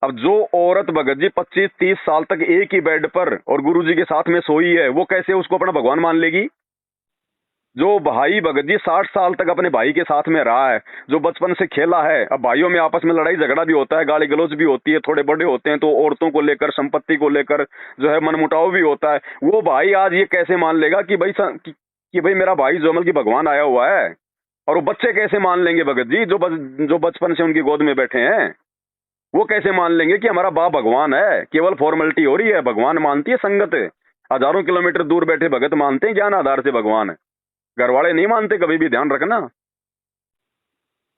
अब जो औरत भगत जी 25-30 साल तक एक ही बेड पर और गुरुजी के साथ में सोई है, वो कैसे उसको अपना भगवान मान लेगी? जो भाई भगत जी 60 साल तक अपने भाई के साथ में रहा है, जो बचपन से खेला है, अब भाइयों में आपस में लड़ाई झगड़ा भी होता है, गाली गलौज भी होती है, थोड़े बड़े होते हैं तो औरतों को लेकर, संपत्ति को लेकर जो है मनमुटाव भी होता है। वो भाई आज ये कैसे मान लेगा कि भाई कि भाई मेरा भाई जो अमल की भगवान आया हुआ है? और वो बच्चे कैसे मान लेंगे भगत जी, जो बचपन से उनकी गोद में बैठे हैं? वो कैसे मान लेंगे कि हमारा बाप भगवान है? केवल फॉर्मेलिटी हो रही है, भगवान मानती है संगत। हजारों किलोमीटर दूर बैठे भगत मानते हैं ज्ञान आधार से भगवान है, घर वाले नहीं मानते, कभी भी ध्यान रखना।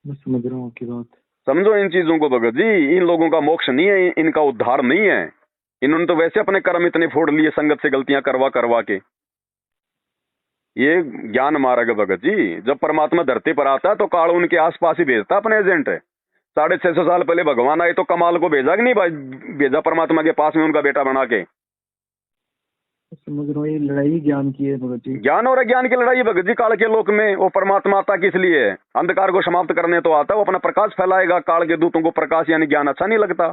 मैं समझ रहा हूँ आपकी बात। समझो इन चीजों को भगत जी, इन लोगों का मोक्ष नहीं है, इनका उद्धार नहीं है। इन्होंने तो वैसे अपने कर्म इतने फोड़ लिए संगत से गलतियां करवा करवा के। ये ज्ञान मार्ग है भगत जी। जब परमात्मा धरती पर आता है तो काल उनके आसपास ही भेजता अपने एजेंट है। 650 साल पहले भगवान आए तो कमाल को भेजा कि नहीं भेजा परमात्मा के पास में उनका बेटा बना के? समझ रहा हूँ, ये लड़ाई ज्ञान की है भगत जी। ज्ञान और अज्ञान की लड़ाई भगत जी काल के लोक में। वो परमात्मा आता किस लिए है? अंधकार को समाप्त करने तो आता है, वो अपना प्रकाश फैलाएगा। काल के दूतों को प्रकाश यानी ज्ञान अच्छा नहीं लगता,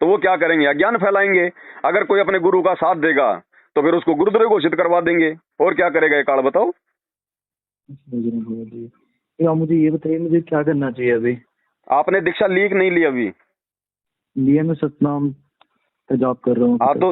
तो वो क्या करेंगे? अज्ञान फैलाएंगे। अगर कोई अपने गुरु का साथ देगा तो फिर उसको गुरुद्रोही घोषित करवा देंगे। और क्या करेगा ये काल बताओ? समझ रहा हूँ भगत जी। तो आप मुझे ये बताइए, मुझे क्या करना चाहिए अभी? आपने दीक्षा ली कि नहीं ली अभी? लिया, मैं सतनाम का जाप कर रहा हूँ। हाँ तो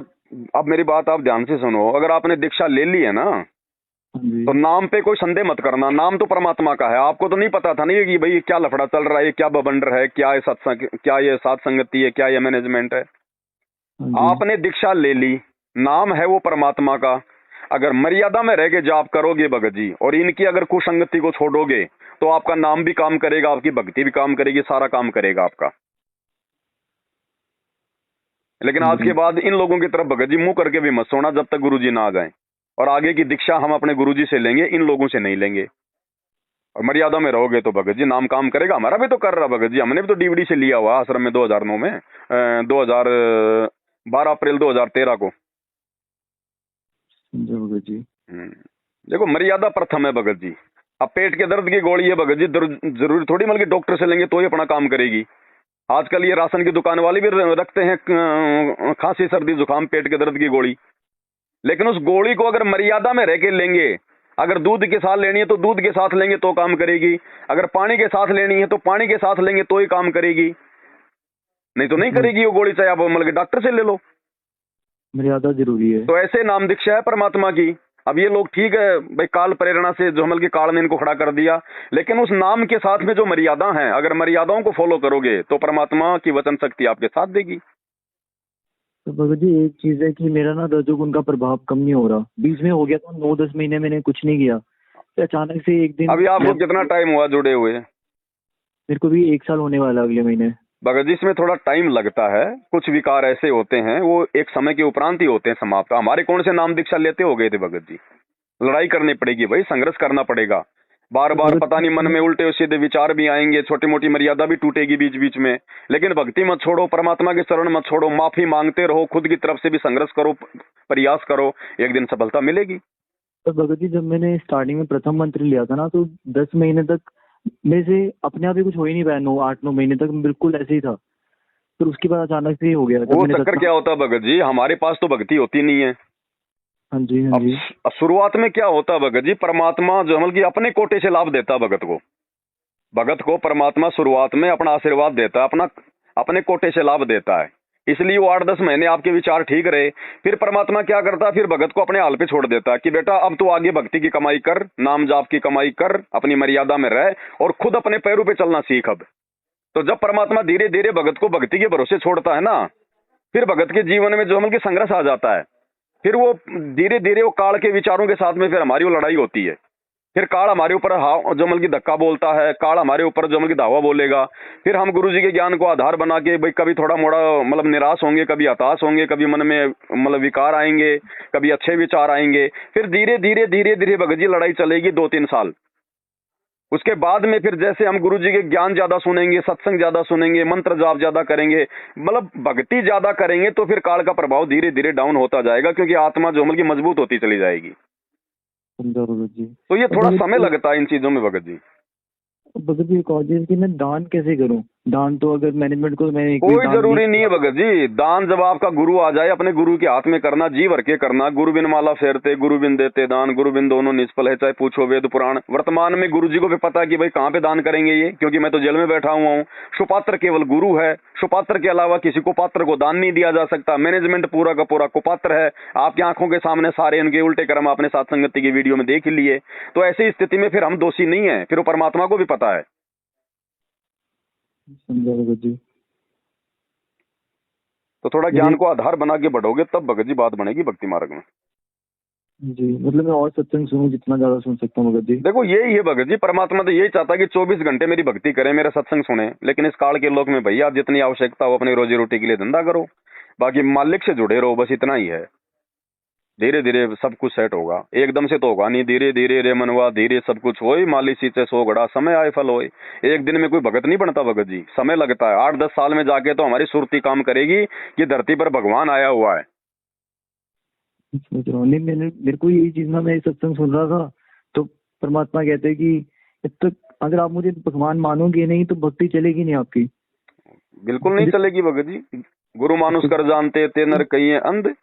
अब मेरी बात आप ध्यान से सुनो। अगर आपने दीक्षा ले ली है ना, हाँ जी। तो नाम पे कोई संदेह मत करना। नाम तो परमात्मा का है। आपको तो नहीं पता था नहीं कि भाई क्या लफड़ा चल रहा है, क्या बबंडर है, क्या ये सत्संग, क्या ये सात संगति है, क्या ये मैनेजमेंट है। हाँ जी। आपने दीक्षा ले ली, नाम है वो परमात्मा का। अगर मर्यादा में रह के जाप करोगे भगत जी, और इनकी अगर कुसंगति को छोड़ोगे, तो आपका नाम भी काम करेगा, आपकी भक्ति भी काम करेगी, सारा काम करेगा आपका। लेकिन आज के बाद इन लोगों की तरफ भगत जी मुंह करके भी मत सोना जब तक गुरुजी ना आ जाएं। और आगे की दीक्षा हम अपने गुरुजी से लेंगे, इन लोगों से नहीं लेंगे। और मर्यादा में रहोगे तो भगत जी नाम काम करेगा। हमारा भी तो कर रहा भगत जी, हमने भी तो डीवीडी से लिया हुआ आश्रम में 2009 में 12 अप्रैल 2013 को। भगत जी देखो मर्यादा प्रथम है भगत जी। अब पेट के दर्द की गोली है भगत जी, जरूरी थोड़ी मतलब डॉक्टर से लेंगे तो ही अपना काम करेगी। आजकल ये राशन की दुकान वाले भी रखते हैं खांसी सर्दी जुकाम पेट के दर्द की गोली, लेकिन उस गोली को अगर मर्यादा में रह के लेंगे, अगर दूध के साथ लेनी है तो दूध के साथ लेंगे तो काम करेगी, अगर पानी के साथ लेनी है तो पानी के साथ लेंगे तो ही काम करेगी, नहीं तो नहीं करेगी वो गोली, चाहे आप मतलब डॉक्टर से ले लो। मर्यादा जरूरी है। तो ऐसे नाम दीक्षा है परमात्मा की। अब ये लोग ठीक है भाई, काल प्रेरणा से जो के काल ने इनको खड़ा कर दिया, लेकिन उस नाम के साथ में जो मर्यादा है, अगर मर्यादाओं को फॉलो करोगे तो परमात्मा की वचन शक्ति आपके साथ देगी। तो भगत जी एक चीज है कि मेरा ना रजोगुण का प्रभाव कम नहीं हो रहा, बीच में हो गया था 9-10 महीने मैंने कुछ नहीं किया, तो अचानक से एक दिन। अभी आपको कितना टाइम हुआ जुड़े हुए? मेरे को भी 1 साल होने वाला अगले महीने। भगत जी इसमें थोड़ा टाइम लगता है, कुछ विकार ऐसे होते हैं वो एक समय के उपरांत ही होते हैं समाप्त। हमारे कौन से नाम दीक्षा लेते हो गए थे भगत जी? लड़ाई करनी पड़ेगी भाई, संघर्ष करना पड़ेगा, बार बार पता नहीं मन में उल्टे सीधे विचार भी आएंगे, छोटी मोटी मर्यादा भी टूटेगी बीच बीच में, लेकिन भक्ति मत छोड़ो, परमात्मा के शरण मत छोड़ो, माफी मांगते रहो, खुद की तरफ से भी संघर्ष करो, प्रयास करो, एक दिन सफलता मिलेगी। तो भगत जी जब मैंने स्टार्टिंग में प्रथम मंत्र लिया था ना, तो 10 महीने तक मेरे से अपने आप ही कुछ हो ही नहीं पाया, 8-9 महीने तक बिल्कुल ऐसे ही था। फिर उसके बाद अचानक से ही हो गया। वो चक्कर क्या होता है भगत जी, हमारे पास तो भक्ति होती नहीं है। हाँ जी हाँ जी। अब शुरुआत में क्या होता है भगत जी, परमात्मा जो मतलब कि अपने कोटे से लाभ देता है भगत को परमात्मा शुरुआत में अपना आशीर्वाद देता है, अपने कोटे से लाभ देता है, इसलिए वो 8-10 महीने आपके विचार ठीक रहे। फिर परमात्मा क्या करता है, फिर भगत को अपने हाल पे छोड़ देता है कि बेटा अब तू आगे भक्ति की कमाई कर, नाम जाप की कमाई कर, अपनी मर्यादा में रह और खुद अपने पैरों पे चलना सीख। अब तो जब परमात्मा धीरे धीरे भगत को भक्ति के भरोसे छोड़ता है ना, फिर भगत के जीवन में जो मतलब कि संघर्ष आ जाता है, फिर वो धीरे धीरे वो काल के विचारों के साथ में फिर हमारी वो लड़ाई होती है। फिर काल हमारे ऊपर जो मतलब की धक्का बोलता है, काल हमारे ऊपर जो मतलब की धावा बोलेगा। फिर हम गुरुजी के ज्ञान को आधार बना के भाई कभी थोड़ा मोड़ा मतलब निराश होंगे, कभी हताश होंगे, कभी मन में मतलब विकार आएंगे, कभी अच्छे विचार आएंगे। फिर धीरे धीरे धीरे धीरे भगत जी लड़ाई चलेगी 2-3 साल। उसके बाद में फिर जैसे हम गुरुजी के ज्ञान ज्यादा सुनेंगे, सत्संग ज्यादा सुनेंगे, मंत्र जाप ज्यादा करेंगे, मतलब भक्ति ज्यादा करेंगे, तो फिर काल का प्रभाव धीरे धीरे डाउन होता जाएगा, क्योंकि आत्मा जो मतलब की मजबूत होती चली जाएगी। भगत जी तो ये थोड़ा समय लगता है इन चीजों में भगत जी। भगत जी कॉलेज की मैं दान कैसे करूं? दान तो अगर मैनेजमेंट को मैंने कोई जरूरी नहीं है भगत जी, दान जब आपका गुरु आ जाए अपने गुरु के हाथ में करना, जी भर के करना। गुरु बिन माला फेरते, गुरु बिन देते दान, गुरु बिन दोनों निष्फल है, चाहे पूछो वेद पुराण। वर्तमान में गुरु जी को भी पता है कि भाई कहाँ पे दान करेंगे ये, क्योंकि मैं तो जेल में बैठा हुआ हूँ। सुपात्र केवल गुरु है, सुपात्र के अलावा किसी को पात्र को दान नहीं दिया जा सकता। मैनेजमेंट पूरा का पूरा कुपात्र है, आपकी आंखों के सामने सारे इनके उल्टे कर्म आपने साथ संगति की वीडियो में देख लिए। तो ऐसी स्थिति में फिर हम दोषी नहीं है, फिर वो परमात्मा को भी पता है। समझा भगत जी। तो थोड़ा ज्ञान को आधार बना के बढ़ोगे तब भगत जी बात बनेगी भक्ति मार्ग में। जी मतलब मैं और सत्संग सुनूं जितना ज्यादा सुन सकता हूँ भगत जी। देखो यही है भगत जी, परमात्मा तो यही चाहता है कि 24 घंटे मेरी भक्ति करें, मेरा सत्संग सुने। लेकिन इस काल के लोक में भैया जितनी आवश्यकता हो अपनी रोजी रोटी के लिए धंधा करो, बाकी मालिक से जुड़े रहो, बस इतना ही है। धीरे धीरे सब कुछ सेट होगा, एकदम से तो होगा नहीं। धीरे धीरे रे मनवा धीरे सब कुछ होई, माली सींचे 100 घड़ा समय आए फल होए। एक दिन में कोई भगत नहीं बनता भगत जी, समय लगता है। 8-10 साल में जाके तो हमारी सुरती काम करेगी कि धरती पर भगवान आया हुआ है। नहीं मेरे को यही चीज ना, मैं सत्संग सुन रहा था तो परमात्मा कहते हैं कि जब तक अगर आप मुझे भगवान मानोगे नहीं तो भक्ति चलेगी नहीं आपकी। बिल्कुल नहीं चलेगी भगत जी। गुरु मानुष कर जानते ते नर कहिए अंध।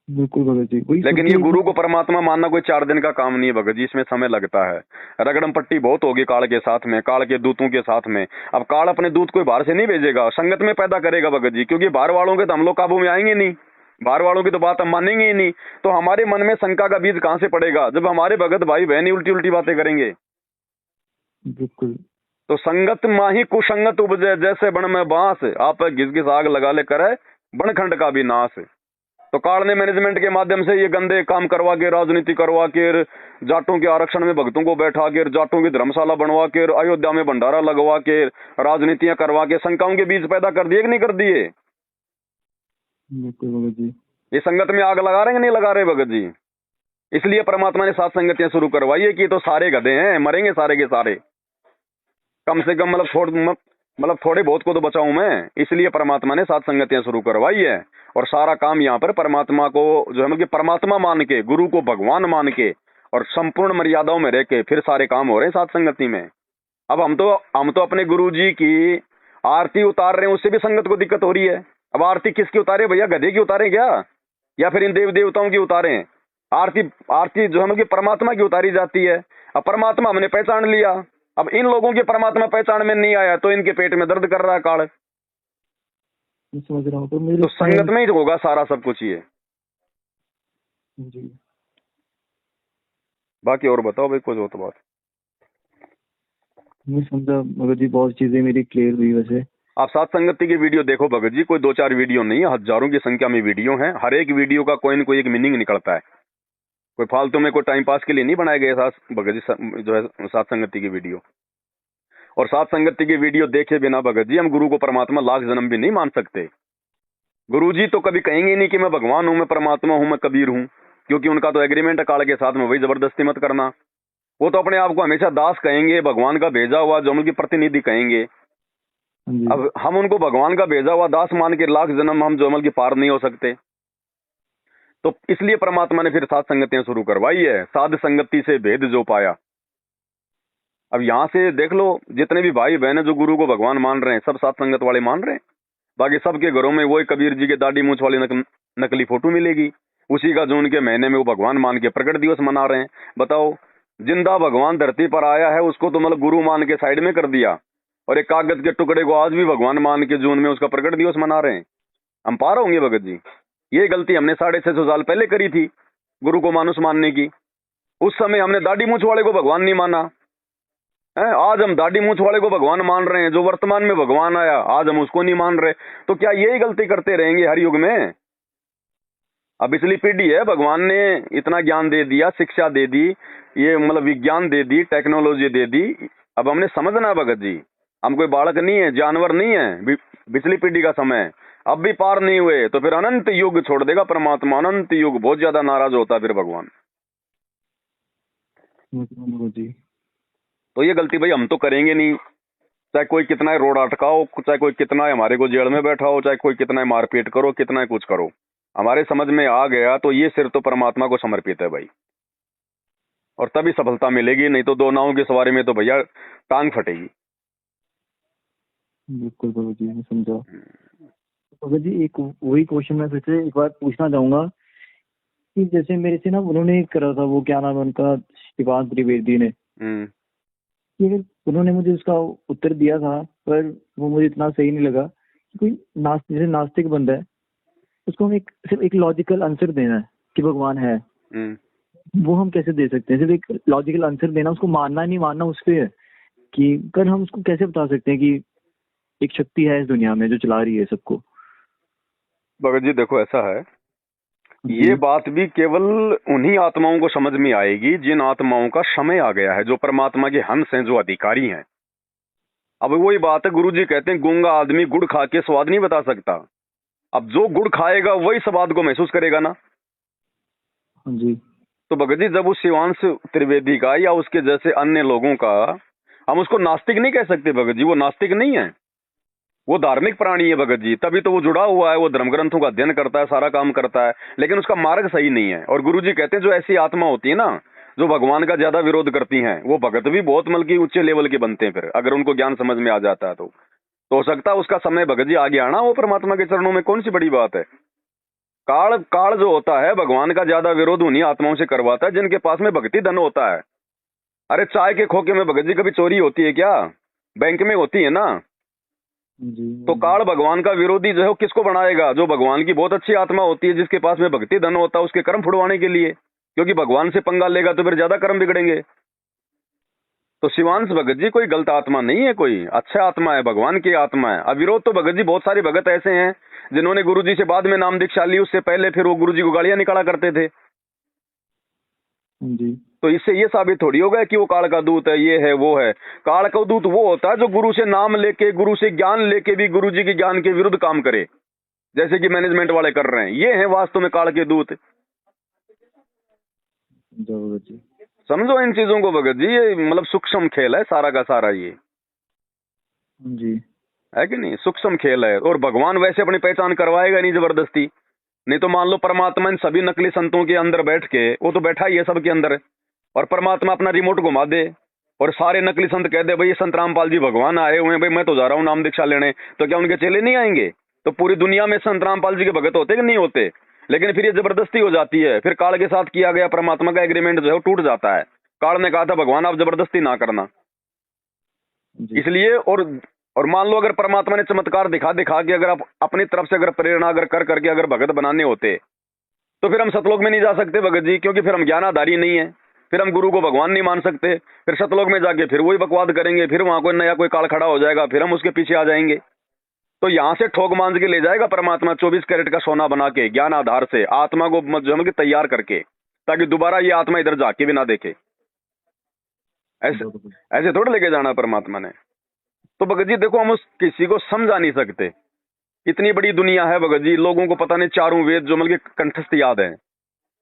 बिल्कुल भगत जी। लेकिन ये गुरु को परमात्मा मानना कोई 4 दिन का काम नहीं है भगत जी, इसमें समय लगता है। रगड़म पट्टी बहुत होगी काल के साथ में, काल के दूतों के साथ में। अब काल अपने दूत कोई बाहर से नहीं भेजेगा, संगत में पैदा करेगा भगत जी, क्योंकि बाहर वालों के तो हम लोग काबू में आएंगे नहीं, बाहर वालों की तो बात हम मानेंगे ही नहीं। तो हमारे मन में शंका का बीज कहां से पड़ेगा जब हमारे भगत भाई बहन उल्टी उल्टी बातें करेंगे। बिल्कुल। तो संगत माही कुसंगत उपजे, जैसे बन में बांस, आप घिस घिस आग लगा ले करे बन खंड का भी नाश। तो काल ने मैनेजमेंट के माध्यम से ये गंदे काम करवा के, राजनीति करवा के, जाटों के आरक्षण में भक्तों को बैठा के, जाटों की धर्मशाला बनवा के, अयोध्या में भंडारा लगवा के, राजनीतियां करवा के शंकाओं के बीज पैदा कर दिए कि नहीं कर दिए? बिल्कुल भगत जी। ये संगत में आग लगा रहे हैं कि नहीं लगा रहे भगत जी? इसलिए परमात्मा ने सात संगतियां शुरू करवाई है कि तो सारे गधे हैं, मरेंगे सारे के सारे। कम से कम मतलब थोड़े बहुत को तो बचाऊं मैं, इसलिए परमात्मा ने सात संगतियां शुरू करवाई है। और सारा काम यहाँ पर परमात्मा को जो है मतलब परमात्मा मान के, गुरु को भगवान मान के और संपूर्ण मर्यादाओं में रह के फिर सारे काम हो रहे हैं सात संगति में। अब हम तो अपने गुरु जी की आरती उतार रहे हैं, उससे भी संगत को दिक्कत हो रही है। अब आरती किसकी उतारे भैया? गधे की उतारे क्या, या फिर इन देव देवताओं की उतारे? आरती जो है मतलब परमात्मा की उतारी जाती है। अब परमात्मा हमने पहचान लिया, अब इन लोगों की परमात्मा पहचान में नहीं आया तो इनके पेट में दर्द कर रहा है काल। समझ रहा हूँ। तो संगत में ही होगा सारा सब कुछ ये जी। बाकी और बताओ भाई, कुछ हो तो बात। मैं समझा भगत जी, बहुत चीजें मेरी क्लियर हुई। वैसे आप सात संगति की वीडियो देखो भगत जी, कोई 2-4 वीडियो नहीं है, हजारों की संख्या में वीडियो हैं। हर एक वीडियो का कोई न कोई एक मीनिंग निकलता है। कोई फालतू में कोई टाइम पास के लिए नहीं बनाए गए भगत जी जो है सात संगति की वीडियो। और सात संगति की वीडियो देखे बिना भगत जी हम गुरु को परमात्मा लाख जन्म भी नहीं मान सकते। गुरु जी तो कभी कहेंगे नहीं कि मैं भगवान हूं, मैं परमात्मा हूं, मैं कबीर हूं, क्योंकि उनका तो एग्रीमेंट है काल के साथ में, वही जबरदस्ती मत करना। वो तो अपने आप को हमेशा दास कहेंगे, भगवान का भेजा हुआ जो उनकी प्रतिनिधि कहेंगे। अब हम उनको भगवान का भेजा हुआ दास मान के लाख जन्म हम जो अमल की पार नहीं हो सकते। तो इसलिए परमात्मा ने फिर सात संगतियां शुरू करवाई है, साध संगति से भेद जो पाया। अब यहां से देख लो, जितने भी भाई बहन है जो गुरु को भगवान मान रहे हैं, सब सात संगत वाले मान रहे हैं। बाकी सबके घरों में वही कबीर जी के दाढ़ी मूंछ वाली नकली फोटो मिलेगी, उसी का जून के महीने में वो भगवान मान के प्रकट दिवस मना रहे हैं। बताओ, जिंदा भगवान धरती पर आया है, उसको तो मतलब गुरु मान के साइड में कर दिया, और एक कागज के टुकड़े को आज भी भगवान मान के जून में उसका प्रकट दिवस मना रहे हैं। हम पार होंगे भगत जी? ये गलती हमने 650 साल पहले करी थी, गुरु को मानुष मानने की। उस समय हमने दाढ़ी मूंछ वाले को भगवान नहीं माना है। आज हम दाढ़ी मूंछ वाले को भगवान मान रहे हैं, जो वर्तमान में भगवान आया आज हम उसको नहीं मान रहे। तो क्या यही गलती करते रहेंगे हर युग में? अब पिछली पीढ़ी है, भगवान ने इतना ज्ञान दे दिया, शिक्षा दे दी, ये मतलब विज्ञान दे दी, टेक्नोलॉजी दे दी। अब हमने समझना है भगत जी, हम कोई बालक नहीं है, जानवर नहीं है। पिछली पीढ़ी का समय है, अब भी पार नहीं हुए तो फिर अनंत युग छोड़ देगा परमात्मा। अनंत युग बहुत ज्यादा नाराज होता है फिर भगवान। जी। तो ये गलती भाई हम तो करेंगे नहीं, चाहे कोई कितना ही रोड अटकाओ, चाहे कोई कितना ही हमारे को जेल में बैठा हो, चाहे कोई कितना ही मारपीट करो, कितना ही कुछ करो, हमारे समझ में आ गया तो ये सिर्फ तो परमात्मा को समर्पित है भाई, और तभी सफलता मिलेगी। नहीं तो दो नावों की सवारी में तो भैया टांग फटेगी। बिल्कुल भगत जी, मैं समझा। भगत जी, एक वही क्वेश्चन मैं फिर से एक बार पूछना चाहूंगा कि जैसे मेरे से ना उन्होंने करा था, वो क्या नाम है उनका, शिवांश त्रिवेदी ने, कि उन्होंने मुझे उसका उत्तर दिया था, पर वो मुझे इतना सही नहीं लगा कि कोई जैसे नास्तिक बंदा है, उसको हम सिर्फ एक लॉजिकल आंसर देना है कि भगवान है, वो हम कैसे दे सकते हैं? सिर्फ एक लॉजिकल आंसर देना, उसको मानना नहीं मानना उस पे है कि कर हम उसको कैसे बता सकते हैं कि एक शक्ति है इस दुनिया में जो चला रही है सबको? भगत जी देखो, ऐसा है, ये बात भी केवल उन्हीं आत्माओं को समझ में आएगी जिन आत्माओं का समय आ गया है, जो परमात्मा के हंस हैं, जो अधिकारी हैं। अब वही बात है, गुरुजी कहते हैं गूंगा आदमी गुड़ खा के स्वाद नहीं बता सकता। अब जो गुड़ खाएगा वही स्वाद को महसूस करेगा ना जी। तो भगत जी, जब उस शिवांश त्रिवेदी का या उसके जैसे अन्य लोगों का, हम उसको नास्तिक नहीं कह सकते भगत जी, वो नास्तिक नहीं है, वो धार्मिक प्राणी है भगत जी। तभी तो वो जुड़ा हुआ है, वो धर्म ग्रंथों का अध्ययन करता है, सारा काम करता है, लेकिन उसका मार्ग सही नहीं है। और गुरुजी कहते हैं जो ऐसी आत्मा होती है ना, जो भगवान का ज्यादा विरोध करती हैं, वो भगत भी बहुत मतलब की ऊंचे लेवल के बनते हैं फिर, अगर उनको ज्ञान समझ में आ जाता है तो हो सकता है उसका समय भगत जी आगे आना वो परमात्मा के चरणों में, कौन सी बड़ी बात है। काल जो होता है भगवान का ज्यादा विरोध उन्हीं आत्माओं से करवाता है जिनके पास में भक्ति धन होता है। अरे चाय के खोखे में भगत जी कभी चोरी होती है क्या? बैंक में होती है ना। तो काल भगवान का विरोधी जो है वो किसको बनाएगा? जो भगवान की बहुत अच्छी आत्मा होती है, जिसके पास में भक्ति धन होता है, उसके कर्म फुड़वाने के लिए, क्योंकि भगवान से पंगा लेगा तो फिर ज्यादा कर्म बिगड़ेंगे। तो शिवांश भगत जी कोई गलत आत्मा नहीं है, कोई अच्छा आत्मा है, भगवान की आत्मा है। अविरोध तो भगत जी बहुत सारे भगत ऐसे हैं जिन्होंने गुरुजी से बाद में नाम दीक्षा ली, उससे पहले फिर वो गुरुजी को गालियां निकाला करते थे। जी। तो इससे ये साबित थोड़ी होगा कि वो काल का दूत है, ये है वो है। काल का दूत वो होता है जो गुरु से नाम लेके, गुरु से ज्ञान लेके भी गुरुजी के ज्ञान के विरुद्ध काम करे, जैसे कि मैनेजमेंट वाले कर रहे हैं। ये है वास्तव में काल के दूत। भगत जी। समझो इन चीजों को भगत जी, ये मतलब सूक्ष्म खेल है सारा का सारा, ये जी। है कि नहीं, सूक्ष्म खेल है। और भगवान वैसे अपनी पहचान करवाएगा नहीं जबरदस्ती। नहीं तो मान लो परमात्मा इन सभी नकली संतों के अंदर बैठ के, वो तो बैठा ही है सबके अंदर, और परमात्मा अपना रिमोट घुमा दे और सारे नकली संत कह दे भाई ये संत रामपाल जी भगवान आए हुए हैं, भाई मैं तो जा रहा हूँ नाम दीक्षा लेने, तो क्या उनके चेले नहीं आएंगे? तो पूरी दुनिया में संत रामपाल जी के भगत होते कि नहीं होते? लेकिन फिर ये जबरदस्ती हो जाती है, फिर काल के साथ किया गया परमात्मा का एग्रीमेंट जो है वो टूट जाता है। काल ने कहा था भगवान आप जबरदस्ती ना करना। जी। इसलिए और मान लो अगर परमात्मा ने चमत्कार दिखा दिखा के अगर आप अपनी तरफ से अगर प्रेरणा अगर कर करके अगर भगत बनाने होते, तो फिर हम सतलोक में नहीं जा सकते भगत जी, क्योंकि फिर हम ज्ञानाधारी नहीं है, फिर हम गुरु को भगवान नहीं मान सकते। फिर सतलोक में जाके फिर वही बकवाद करेंगे, फिर वहां कोई नया कोई काल खड़ा हो जाएगा, फिर हम उसके पीछे आ जाएंगे। तो यहाँ से ठोक मांझ के ले जाएगा परमात्मा 24 कैरेट का सोना बना के, ज्ञान आधार से आत्मा को जम के तैयार करके, ताकि दोबारा ये आत्मा इधर जाके भी ना देखे। ऐसे ऐसे थोड़ा लेके जाना परमात्मा ने। तो भगत जी देखो, हम उस किसी को समझा नहीं सकते। इतनी बड़ी दुनिया है भगत जी, लोगों को पता नहीं चारों वेद जो मतलब कंठस्थ याद है,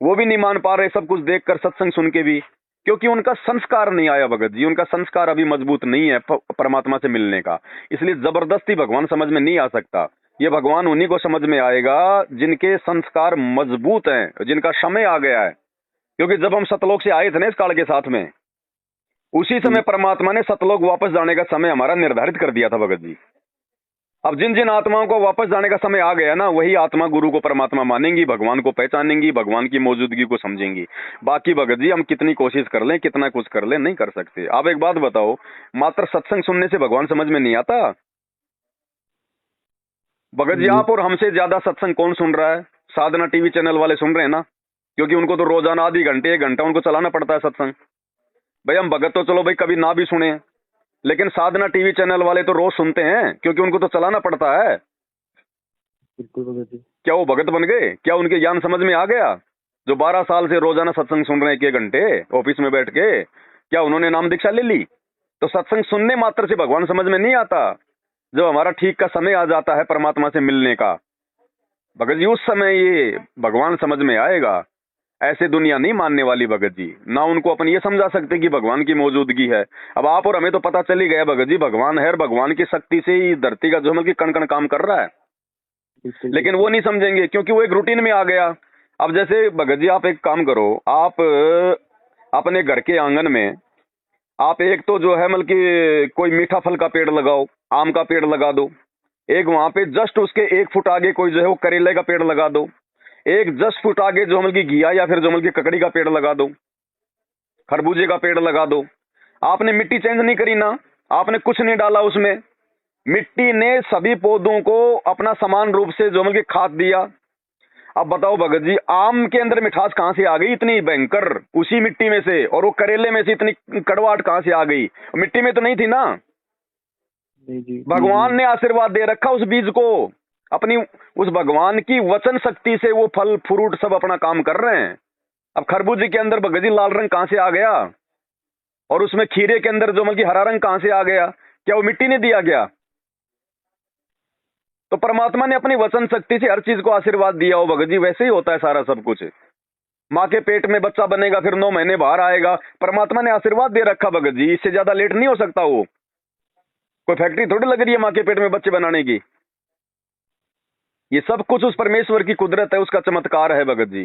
वो भी नहीं मान पा रहे सब कुछ देखकर, सत्संग सुन के भी, क्योंकि उनका संस्कार नहीं आया भगत जी। उनका संस्कार अभी मजबूत नहीं है परमात्मा से मिलने का। इसलिए जबरदस्ती भगवान समझ में नहीं आ सकता। ये भगवान उन्हीं को समझ में आएगा जिनके संस्कार मजबूत हैं, जिनका समय आ गया है। क्योंकि जब हम सतलोक से आए थे ना इस काल के साथ में, उसी समय परमात्मा ने सतलोक वापस जाने का समय हमारा निर्धारित कर दिया था भगत जी। अब जिन जिन आत्माओं को वापस जाने का समय आ गया ना, वही आत्मा गुरु को परमात्मा मानेंगी, भगवान को पहचानेंगी, भगवान की मौजूदगी को समझेंगी। बाकी भगत जी हम कितनी कोशिश कर लें, कितना कुछ कर लें, नहीं कर सकते। आप एक बात बताओ, मात्र सत्संग सुनने से भगवान समझ में नहीं आता भगत जी? आप और हमसे ज्यादा सत्संग कौन सुन रहा है? साधना टीवी चैनल वाले सुन रहे हैं ना, क्योंकि उनको तो रोजाना आधी घंटे 1 घंटा उनको चलाना पड़ता है सत्संग। भाई हम भगत तो चलो भाई कभी ना भी सुने, लेकिन साधना टीवी चैनल वाले तो रोज सुनते हैं, क्योंकि उनको तो चलाना पड़ता है। बिल्कुल भगत जी। क्या वो भगत बन गए? क्या उनके ज्ञान समझ में आ गया? जो 12 साल से रोजाना सत्संग सुन रहे हैं 1 घंटे ऑफिस में बैठ के, क्या उन्होंने नाम दीक्षा ले ली? तो सत्संग सुनने मात्र से भगवान समझ में नहीं आता। जब हमारा ठीक का समय आ जाता है परमात्मा से मिलने का भगत जी, उस समय ये भगवान समझ में आएगा। ऐसे दुनिया नहीं मानने वाली भगत जी, ना उनको अपन ये समझा सकते कि भगवान की मौजूदगी है। अब आप और हमें तो पता चल ही गया भगत जी, भगवान है और भगवान की शक्ति से ही धरती का जो मतलब कि कण कण काम कर रहा है। लेकिन वो नहीं समझेंगे, क्योंकि वो एक रूटीन में आ गया। अब जैसे भगत जी आप एक काम करो, आप अपने घर के आंगन में आप एक तो जो है मतलब कि कोई मीठा फल का पेड़ लगाओ, आम का पेड़ लगा दो। एक वहां पे जस्ट उसके 1 फुट आगे कोई जो है वो करेले का पेड़ लगा दो। एक 10 फुट आगे जो मतलब की घिया या फिर जो मतलब की ककड़ी का पेड़ लगा दो, खरबूजे का पेड़ लगा दो। आपने मिट्टी चेंज नहीं करी ना, आपने कुछ नहीं डाला उसमें, मिट्टी ने सभी पौधों को अपना समान रूप से जो मतलब की खाद दिया। अब बताओ भगत जी, आम के अंदर मिठास कहां से आ गई इतनी भयंकर? उसी मिट्टी में से। और वो करेले में से इतनी कड़वाहट कहां से आ गई? मिट्टी में तो नहीं थी ना। जी। भगवान ने आशीर्वाद दे रखा उस बीज को, अपनी उस भगवान की वचन शक्ति से वो फल फ्रूट सब अपना काम कर रहे हैं। अब खरबूजे के अंदर भगत जी लाल रंग कहां से आ गया? और उसमें खीरे के अंदर जो मतलब कि हरा रंग कहां से आ गया? क्या वो मिट्टी ने दिया गया? तो परमात्मा ने अपनी वचन शक्ति से हर चीज को आशीर्वाद दिया हो भगत जी। वैसे ही होता है सारा सब कुछ। माँ के पेट में बच्चा बनेगा, फिर 9 महीने बाहर आएगा, परमात्मा ने आशीर्वाद दे रखा भगत जी। इससे ज्यादा लेट नहीं हो सकता। वो कोई फैक्ट्री थोड़ी लग रही है माँ के पेट में बच्चे बनाने की। ये सब कुछ उस परमेश्वर की कुदरत है, उसका चमत्कार है भगत जी।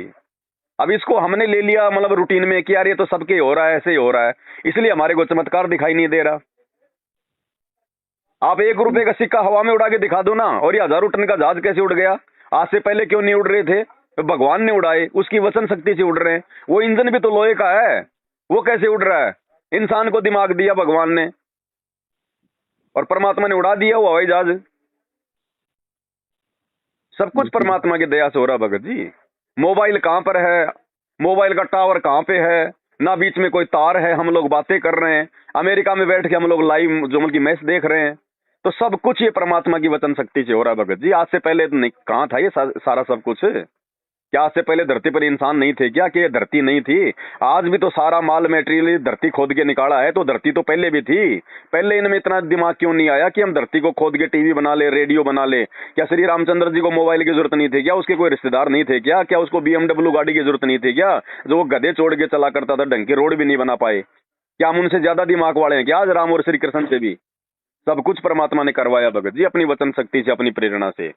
अब इसको हमने ले लिया मतलब रूटीन में कि यार ये तो सबके हो रहा है, ऐसे ही हो रहा है, इसलिए हमारे को चमत्कार दिखाई नहीं दे रहा। आप 1 रुपए का सिक्का हवा में उड़ा के दिखा दो ना, और ये 1000 टन का जहाज कैसे उड़ गया? आज से पहले क्यों नहीं उड़ रहे थे? तो भगवान ने उड़ाए, उसकी वचन शक्ति से उड़ रहे हैं। वो इंजन भी तो लोहे का है, वो कैसे उड़ रहा है? इंसान को दिमाग दिया भगवान ने और परमात्मा ने उड़ा दिया वो हवाई जहाज। सब कुछ परमात्मा की दया से हो रहा भगत जी। मोबाइल कहां पर है? मोबाइल का टावर कहां पे है? ना बीच में कोई तार है, हम लोग बातें कर रहे हैं, अमेरिका में बैठ के हम लोग लाइव जो मतलब की मैच देख रहे हैं। तो सब कुछ ये परमात्मा की वचन शक्ति से हो रहा है भगत जी। आज से पहले नहीं, कहाँ था ये सारा सब कुछ? क्या आज से पहले धरती पर इंसान नहीं थे क्या, कि ये धरती नहीं थी? आज भी तो सारा माल मेटेरियल धरती खोद के निकाला है, तो धरती तो पहले भी थी। पहले इनमें इतना दिमाग क्यों नहीं आया कि हम धरती को खोद के टीवी बना ले, रेडियो बना ले? क्या श्री रामचंद्र जी को मोबाइल की जरूरत नहीं थी क्या? उसके कोई रिश्तेदार नहीं थे क्या? क्या उसको BMW गाड़ी की जरूरत नहीं थी क्या? जो वो गधे छोड़ के चला करता था, ढंग के रोड भी नहीं बना पाए? क्या हम उनसे ज्यादा दिमाग वाले हैं क्या आज राम और श्री कृष्ण से भी? सब कुछ परमात्मा ने करवाया भगत जी, अपनी वचन शक्ति से, अपनी प्रेरणा से।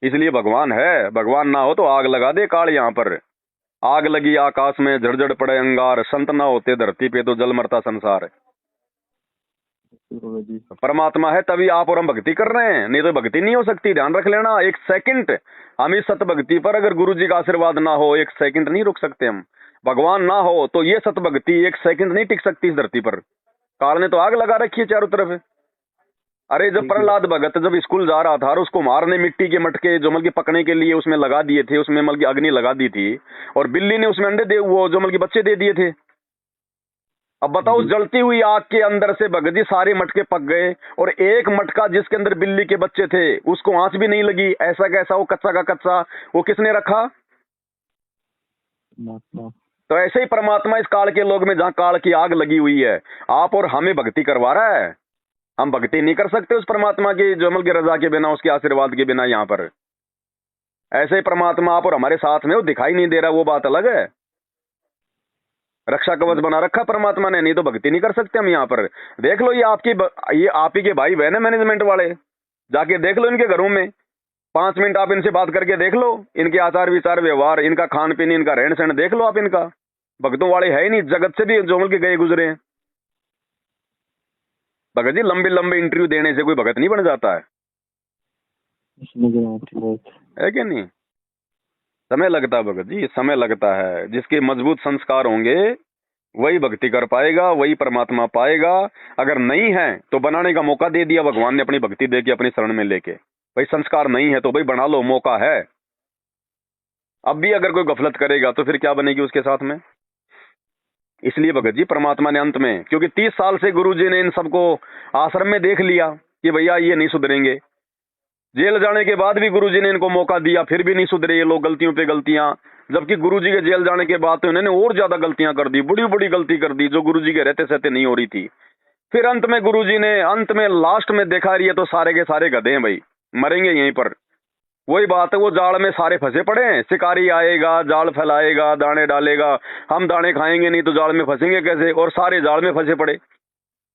इसलिए भगवान है। भगवान ना हो तो आग लगा दे काल। यहाँ पर आग लगी आकाश में, झड़झड़ पड़े अंगार, संत ना होते धरती पे तो जल मरता संसार। परमात्मा है तभी आप और हम भक्ति कर रहे हैं, नहीं तो भक्ति नहीं हो सकती। ध्यान रख लेना। एक सेकंड हम इस सत भक्ति पर अगर गुरु जी का आशीर्वाद ना हो, एक सेकंड नहीं रुक सकते हम। भगवान ना हो तो ये सत भक्ति एक सेकंड नहीं टिक सकती इस धरती पर। काल ने तो आग लगा रखी है चारों तरफ। अरे जब प्रहलाद भगत जब स्कूल जा रहा था और उसको मारने मिट्टी के मटके जो मतलब पकने के लिए उसमें लगा दिए थे, उसमें मतलब अग्नि लगा दी थी, और बिल्ली ने उसमें अंडे दे वो जो मतलब बच्चे दे दिए थे। अब बताओ, उस जलती हुई आग के अंदर से भगत जी सारे मटके पक गए, और एक मटका जिसके अंदर बिल्ली के बच्चे थे उसको आंच भी नहीं लगी। ऐसा कैसा? वो कच्चा का कच्चा, वो किसने रखा? तो ऐसे ही परमात्मा इस काल के लोग में जहां काल की आग लगी हुई है, आप और हमें भक्ति करवा रहा है। हम भक्ति नहीं कर सकते उस परमात्मा की जो अमल की रजा के बिना, उसके आशीर्वाद के बिना। यहाँ पर ऐसे ही परमात्मा आप और हमारे साथ में, वो दिखाई नहीं दे रहा, वो बात अलग है। रक्षा कवच बना रखा परमात्मा ने, नहीं तो भक्ति नहीं कर सकते हम। यहाँ पर देख लो, ये आप ही के भाई बहन है मैनेजमेंट वाले, जाके देख लो इनके घरों में। 5 मिनट आप इनसे बात करके देख लो, इनके आचार विचार व्यवहार, इनका खान पीन, इनका रहन सहन देख लो आप इनका। भक्तों वाले है ही नहीं, जगत से भी जो अमल के गए गुजरे हैं। भगत जी लंबे लंबे इंटरव्यू देने से कोई भगत नहीं बन जाता है कि नहीं? समय लगता है भगत जी, समय लगता है। जिसके मजबूत संस्कार होंगे वही भक्ति कर पाएगा, वही परमात्मा पाएगा। अगर नहीं है तो बनाने का मौका दे दिया भगवान ने, अपनी भक्ति दे के, अपनी शरण में लेके। भाई संस्कार नहीं है तो भाई बना लो, मौका है। अब भी अगर कोई गफलत करेगा तो फिर क्या बनेगी उसके साथ में? इसलिए भगत जी परमात्मा ने अंत में, क्योंकि 30 साल से गुरु जी ने इन सबको आश्रम में देख लिया कि भैया ये नहीं सुधरेंगे। जेल जाने के बाद भी गुरुजी ने इनको मौका दिया, फिर भी नहीं सुधरे ये लोग, गलतियों पे गलतियां। जबकि गुरुजी के जेल जाने के बाद तो इन्होंने और ज्यादा गलतियां कर दी, बड़ी बड़ी गलती कर दी जो गुरुजी के रहते सहते नहीं हो रही थी। फिर अंत में गुरुजी ने, अंत में लास्ट में देखा, ये तो सारे के सारे गधे हैं भाई, मरेंगे यहीं पर। वही बात है, वो जाल में सारे फंसे पड़े हैं। शिकारी आएगा, जाल फैलाएगा, दाने डालेगा, हम दाने खाएंगे नहीं तो जाल में फंसेंगे कैसे, और सारे जाल में फंसे पड़े।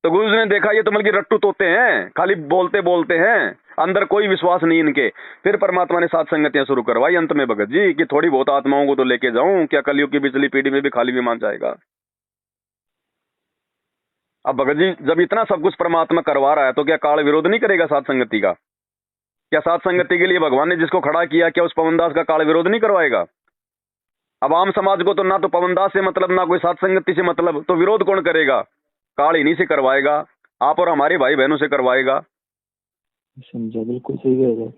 तो गुरु जी ने देखा ये तो मतलब रट्टू तोते हैं, खाली बोलते बोलते हैं, अंदर कोई विश्वास नहीं इनके। फिर परमात्मा ने साथ संगतियां शुरू करवाई अंत में भगत जी, कि थोड़ी बहुत आत्माओं को तो लेके जाऊं, क्या कलयुग की पिछली पीढ़ी में भी खाली विमान जाएगा? अब भगत जी जब इतना सब कुछ परमात्मा करवा रहा है तो क्या काल विरोध नहीं करेगा साथ संगति का? क्या साथ संगति के लिए भगवान ने जिसको खड़ा किया, क्या उस पवनदास का काल विरोध नहीं करवाएगा? अब आम समाज को तो ना तो पवनदास से मतलब, ना कोई साथ संगति से मतलब, तो विरोध कौन करेगा? काल इन्हीं से करवाएगा, आप और हमारे भाई बहनों से करवाएगा। समझा, बिल्कुल सही कह रहे हो।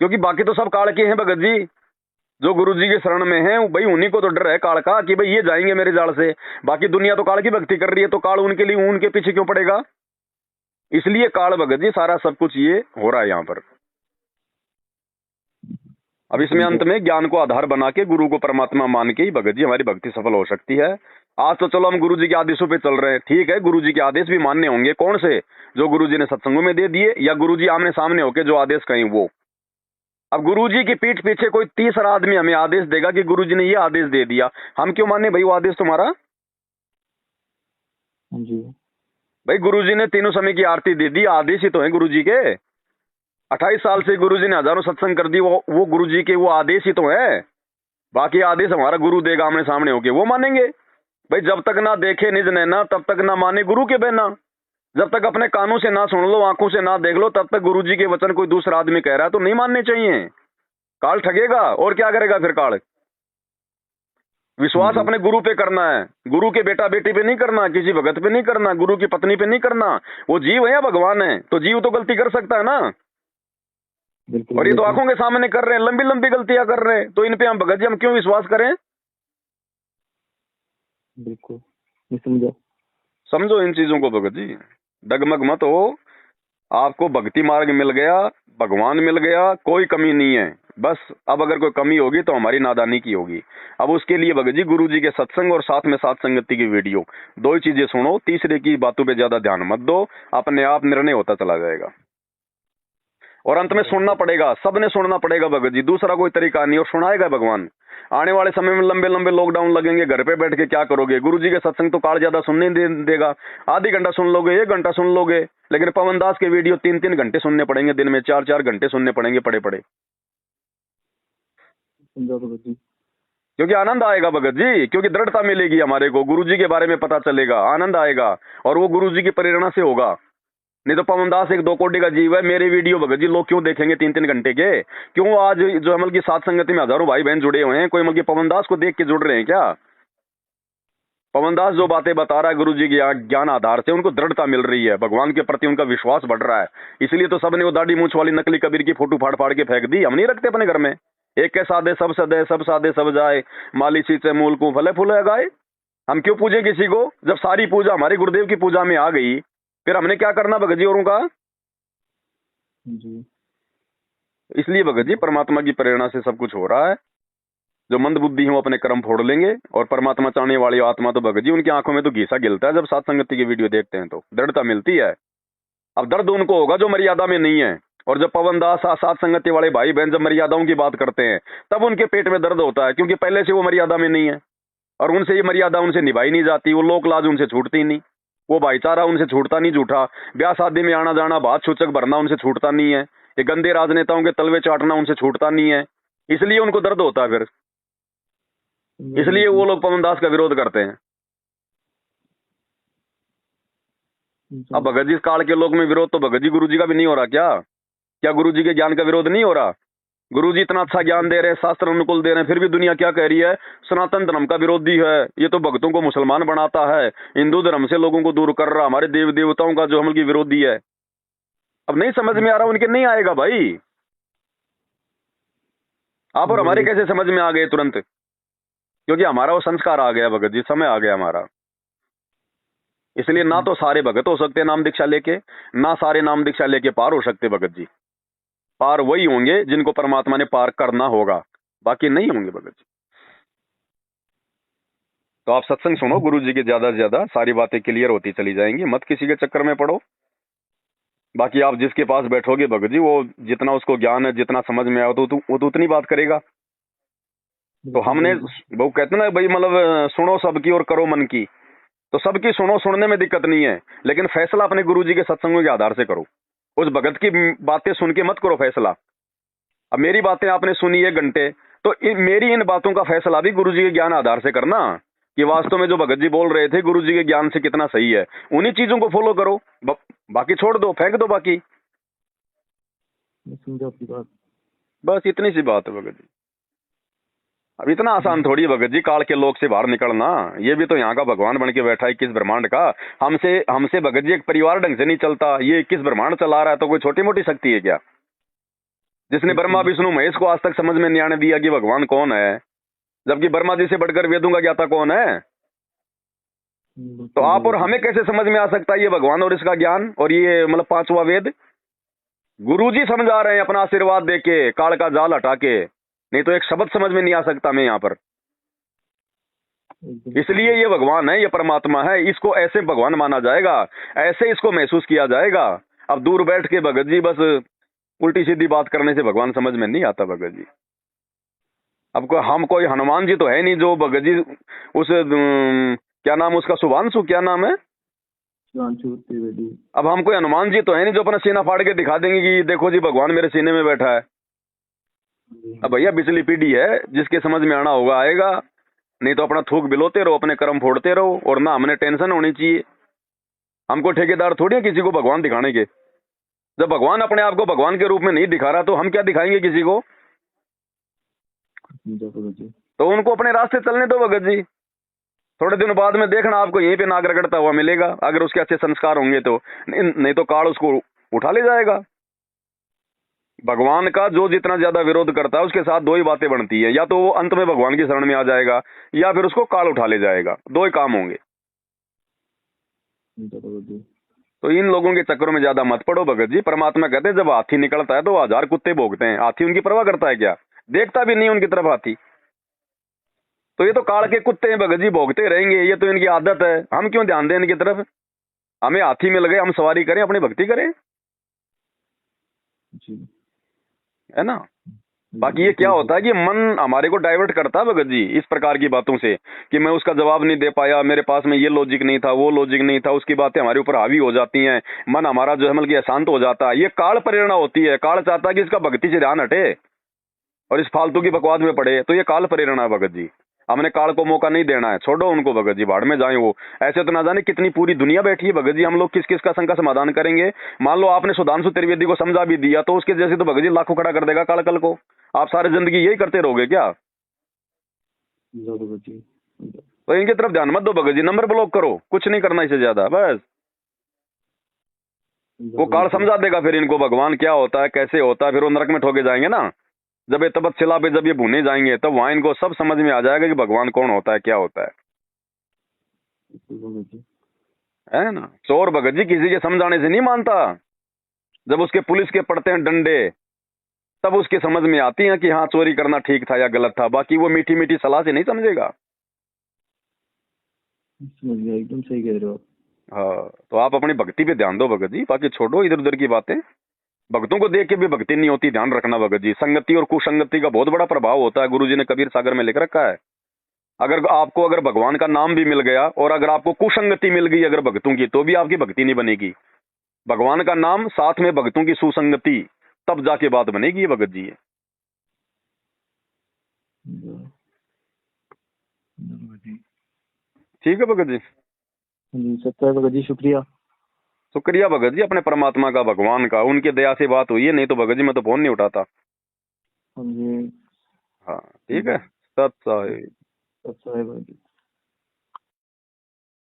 क्योंकि बाकी तो सब काल के हैं भगत जी, जो गुरु जी के शरण में हैं भाई, उन्हीं को तो डर है काल का कि भाई ये जाएंगे मेरे जाल से। बाकी दुनिया तो काल की भक्ति कर रही है, तो काल उनके लिए, उनके पीछे क्यों पड़ेगा? इसलिए काल भगत जी सारा सब कुछ ये हो रहा है यहाँ पर। अब इसमें अंत में ज्ञान को आधार बना के, गुरु को परमात्मा मान के ही भगत जी हमारी भक्ति सफल हो सकती है। आज तो चलो हम गुरु जी के आदेशों पे चल रहे हैं, ठीक है, गुरु जी के आदेश भी मानने होंगे। कौन से? जो गुरु जी ने सत्संगों में दे दिए, या गुरु जी आमने सामने होके जो आदेश कहें वो। अब गुरु जी की पीठ पीछे कोई तीसरा आदमी हमें आदेश देगा कि गुरु जी ने ये आदेश दे दिया, हम क्यों माने भाई वो आदेश तुम्हारा? जी भाई गुरु जी ने तीनों समय की आरती दे दी, आदेश ही तो है गुरु जी के। 28 साल से गुरु जी ने हजारों सत्संग कर दी, वो गुरु जी के वो आदेश ही तो है। बाकी आदेश हमारा गुरु देगा आमने सामने होके, वो मानेंगे। भाई जब तक ना देखे निज नैना तब तक ना माने गुरु के बहना। जब तक अपने कानों से ना सुन लो, आंखों से ना देख लो, तब तक गुरु जी के वचन कोई दूसरा आदमी कह रहा है तो नहीं मानने चाहिए। काल ठगेगा और क्या करेगा फिर काल? विश्वास अपने गुरु पे करना है, गुरु के बेटा बेटी पे नहीं करना, किसी भगत पे नहीं करना, गुरु की पत्नी पे नहीं करना। वो जीव है या भगवान है? तो जीव तो गलती कर सकता है ना। और ये तो आंखों के सामने कर रहे हैं, लंबी लंबी गलतियां कर रहे हैं, तो इन पे हम भगत जी हम क्यों विश्वास करें? बिल्कुल नहीं समझा। समझो इन चीजों को भगत जी, डगमग मत हो। आपको भक्ति मार्ग मिल गया, भगवान मिल गया, कोई कमी नहीं है। बस अब अगर कोई कमी होगी तो हमारी नादानी की होगी। अब उसके लिए भगत जी गुरु जी के सत्संग और साथ में साथ संगति की वीडियो, दो ही चीजें सुनो, तीसरे की बातों पे ज्यादा ध्यान मत दो, अपने आप निर्णय होता चला जाएगा। और अंत में सुनना पड़ेगा, सबने सुनना पड़ेगा भगत जी, दूसरा कोई तरीका नहीं, और सुनाएगा भगवान। आने वाले समय में लंबे लंबे लॉकडाउन लगेंगे, घर पे बैठ के क्या करोगे? गुरु जी के सत्संग तो काल ज्यादा सुनने देगा, आधी घंटा सुन लोगे, 1 घंटा सुन लोगे, लेकिन पवन दास के वीडियो 3-3 घंटे सुनने पड़ेंगे, दिन में 4-4 घंटे सुनने पड़ेंगे पड़े पड़े। समझा भगत जी। क्योंकि आनंद आएगा भगत जी, क्योंकि दृढ़ता मिलेगी हमारे को, गुरु जी के बारे में पता चलेगा, आनंद आएगा, और वो गुरु जी की प्रेरणा से होगा। नहीं तो पवन दास एक 2 कोटि का जीव है, मेरे वीडियो भगत जी लोग क्यों देखेंगे 3-3 घंटे के? क्यों आज जो अमल की सात संगति में हजारों भाई बहन जुड़े हुए हैं, कोई अमल की पवन दास को देख के जुड़ रहे हैं क्या? पवन दास जो बातें बता रहा है गुरु जी के ज्ञान आधार से, उनको दृढ़ता मिल रही है, भगवान के प्रति उनका विश्वास बढ़ रहा है। इसलिए तो सबने वो दाढ़ी मूंछ वाली नकली कबीर की फोटो फाड़ फाड़ के फेंक दी। हम नहीं रखते अपने घर में, एक के सादे सब सदे, सब सादे सब जाए, माली सींचे मूल को फले फूले गाए। हम क्यों पूजे किसी को? जब सारी पूजा हमारे गुरुदेव की पूजा में आ गई, फिर हमने क्या करना भगत जी औरों का? जी। इसलिए भगत जी परमात्मा की प्रेरणा से सब कुछ हो रहा है। जो मंद बुद्धि है वो अपने कर्म फोड़ लेंगे, और परमात्मा चाहने वाली आत्मा तो भगत जी उनकी आंखों में तो घीसा गिलता है जब सात संगति की वीडियो देखते हैं, तो दृढ़ता मिलती है। अब दर्द उनको होगा जो मर्यादा में नहीं है, और जब पवन दास सात संगति वाले भाई बहन जब मर्यादाओं की बात करते हैं तब उनके पेट में दर्द होता है, क्योंकि पहले से वो मर्यादा में नहीं है, और उनसे ये मर्यादा उनसे निभाई नहीं जाती, वो लोक लाज उनसे छूटती नहीं, वो भाईचारा उनसे छूटता नहीं झूठा, ब्याह शादी में आना जाना, बात सूचक भरना उनसे छूटता नहीं है, ये गंदे राजनेताओं के तलवे चाटना उनसे छूटता नहीं है, इसलिए उनको दर्द होता है। फिर इसलिए वो लोग पवन दास का विरोध करते हैं। अब भगत जी काल के लोग में विरोध तो भगत जी गुरु जी का भी नहीं हो रहा क्या? क्या गुरु जी के ज्ञान का विरोध नहीं हो रहा? गुरु जी इतना अच्छा ज्ञान दे रहे हैं, शास्त्र अनुकूल दे रहे हैं, फिर भी दुनिया क्या कह रही है? सनातन धर्म का विरोधी है, ये तो भक्तों को मुसलमान बनाता है, हिंदू धर्म से लोगों को दूर कर रहा, हमारे देव देवताओं का जो हमल की विरोधी है। अब नहीं समझ में आ रहा, उनके नहीं आएगा भाई। आप और हमारे कैसे समझ में आ गए तुरंत? क्योंकि हमारा वो संस्कार आ गया भगत जी, समय आ गया हमारा। इसलिए ना तो सारे भगत हो सकते नाम दीक्षा लेके, ना सारे नाम दीक्षा लेके पार हो सकते भगत जी। पार वही होंगे जिनको परमात्मा ने पार करना होगा, बाकी नहीं होंगे भगत जी। तो आप सत्संग सुनो गुरु जी के, ज्यादा से ज्यादा सारी बातें क्लियर होती चली जाएंगी, मत किसी के चक्कर में पड़ो। बाकी आप जिसके पास बैठोगे भगत जी, वो जितना उसको ज्ञान है, जितना समझ में आया, तो वो तो उतनी बात करेगा। तो हमने वो कहते ना भाई, मतलब सुनो सबकी और करो मन की, तो सबकी सुनो, सुनने में दिक्कत नहीं है, लेकिन फैसला अपने गुरु जी के सत्संगों के आधार से करो। उस भगत की बातें सुन के मत करो फैसला। अब मेरी बातें आपने सुनी 1 घंटे, तो मेरी इन बातों का फैसला भी गुरु जी के ज्ञान आधार से करना, कि वास्तव में जो भगत जी बोल रहे थे गुरु जी के ज्ञान से कितना सही है। उन्हीं चीजों को फॉलो करो, बाकी छोड़ दो, फेंक दो बाकी। समझा आपकी बात। बस इतनी सी बात है भगत जी। अब इतना आसान थोड़ी है भगत जी काल के लोक से बाहर निकलना। ये भी तो यहाँ का भगवान बन के बैठा है 21 ब्रह्मांड का। हमसे भगत जी एक परिवार ढंग से नहीं चलता, ये 21 ब्रह्मांड चला रहा है, तो कोई छोटी मोटी शक्ति है क्या? जिसने ब्रह्मा विष्णु महेश को आज तक समझ में नहीं आने दिया कि भगवान कौन है, जबकि ब्रह्मा जी से बढ़कर वेदों का ज्ञाता कौन है? तो आप और हमें कैसे समझ में आ सकता है ये भगवान और इसका ज्ञान, और ये मतलब 5वां वेद? गुरु जी समझा रहे हैं अपना आशीर्वाद देके, काल का जाल हटा के, नहीं तो एक शब्द समझ में नहीं आ सकता मैं यहाँ पर। इसलिए ये भगवान है, ये परमात्मा है, इसको ऐसे भगवान माना जाएगा, ऐसे इसको महसूस किया जाएगा। अब दूर बैठ के भगत जी बस उल्टी सीधी बात करने से भगवान समझ में नहीं आता भगत जी। अब हम कोई हनुमान जी तो है नहीं जो भगत जी उस क्या नाम उसका, शुभांशु क्या नाम है, अब हम कोई हनुमान जी तो है नहीं जो अपना सीना फाड़ के दिखा देंगे कि देखो जी भगवान मेरे सीने में बैठा है। अब भैया बिचली पीढ़ी है, जिसके समझ में आना होगा आएगा, नहीं तो अपना थूक बिलोते रहो, अपने कर्म फोड़ते रहो, और ना हमने टेंशन होनी चाहिए। हमको ठेकेदार थोड़ी है किसी को भगवान दिखाने के। जब भगवान अपने आप को भगवान के रूप में नहीं दिखा रहा तो हम क्या दिखाएंगे किसी को? तो उनको अपने रास्ते चलने दो भगत जी। थोड़े दिन बाद में देखना आपको यहीं पे नाग रगड़ता हुआ मिलेगा, अगर उसके अच्छे संस्कार होंगे तो, नहीं तो काल उसको उठा ले जाएगा। भगवान का जो जितना ज्यादा विरोध करता है उसके साथ 2 ही बातें बनती है, या तो वो अंत में भगवान की शरण में आ जाएगा, या फिर उसको काल उठा ले जाएगा। 2 ही काम होंगे। भगत जी। तो इन लोगों के चक्करों में ज्यादा मत पड़ो भगत जी। परमात्मा कहते हैं जब हाथी निकलता है तो 1000 कुत्ते भोगते हैं, हाथी उनकी परवाह करता है क्या? देखता भी नहीं उनकी तरफ हाथी। तो ये तो काल के कुत्ते हैं भगत जी, भोगते रहेंगे, ये तो इनकी आदत है। हम क्यों ध्यान दें इनकी तरफ? हमें हाथी में लगे, हम सवारी करें, अपनी भक्ति करें, जी। है ना। बाकी ये क्या होता है कि मन हमारे को डाइवर्ट करता है भगत जी इस प्रकार की बातों से, कि मैं उसका जवाब नहीं दे पाया, मेरे पास में ये लॉजिक नहीं था, वो लॉजिक नहीं था, उसकी बातें हमारे ऊपर हावी हो जाती हैं, मन हमारा जो है मतलब कि अशांत हो जाता है। ये काल प्रेरणा होती है। काल चाहता है कि इसका भक्ति से ध्यान हटे और इस फालतू की बकवास में पड़े, तो ये काल प्रेरणा है भगत जी। हमने काल को मौका नहीं देना है, छोड़ो उनको भगत जी, भाड़ में जाए वो। ऐसे तो ना जाने कितनी पूरी दुनिया बैठी है भगत जी, हम लोग किस किस का शंका समाधान करेंगे। मान लो आपने सुधांशु त्रिवेदी को समझा भी दिया, तो उसके जैसे तो भगत जी लाखों खड़ा कर देगा काल कल को। आप सारी जिंदगी यही करते रहोगे क्या? भगत जी। तो इनकी तरफ ध्यान मत दो भगत जी, नंबर ब्लॉक करो, कुछ नहीं करना इससे ज्यादा बस। वो काल समझा देगा फिर इनको भगवान क्या होता है, कैसे होता है, फिर वो नरक में ठोके जाएंगे ना। जब ये तपस्या पे जब ये भुने जाएंगे तब वहां इनको सब समझ में आ जाएगा कि भगवान कौन होता है, क्या होता है ना। चोर भगत जी किसी के समझाने से नहीं मानता, जब उसके पुलिस के पड़ते हैं डंडे तब उसके समझ में आती है कि हाँ चोरी करना ठीक था या गलत था। बाकी वो मीठी मीठी सलाह से नहीं समझेगा। समझ गया, एकदम सही कह रहे हो। हाँ, तो आप अपनी भक्ति पे ध्यान दो भगत जी, बाकी छोड़ो इधर उधर की बातें। भक्तों को देख के भी भक्ति नहीं होती, ध्यान रखना भगत जी। संगति और कुसंगति का बहुत बड़ा प्रभाव होता है, गुरुजी ने कबीर सागर में लिख रखा है। अगर भगवान का नाम भी मिल गया और अगर आपको कुसंगति मिल गई अगर भक्तों की, तो भी आपकी भक्ति नहीं बनेगी। भगवान का नाम साथ में भक्तों की सुसंगति, तब जाके बात बनेगी ये भगत जी। ठीक है भगत जी। जी सत्य है भगत जी, शुक्रिया। शुक्रिया भगत जी अपने परमात्मा का, भगवान का, उनके दया से बात हुई है, नहीं तो भगत जी मैं तो फोन नहीं उठाता। हाँ जी। हाँ ठीक है। सत्य है। सत्य है भगत जी।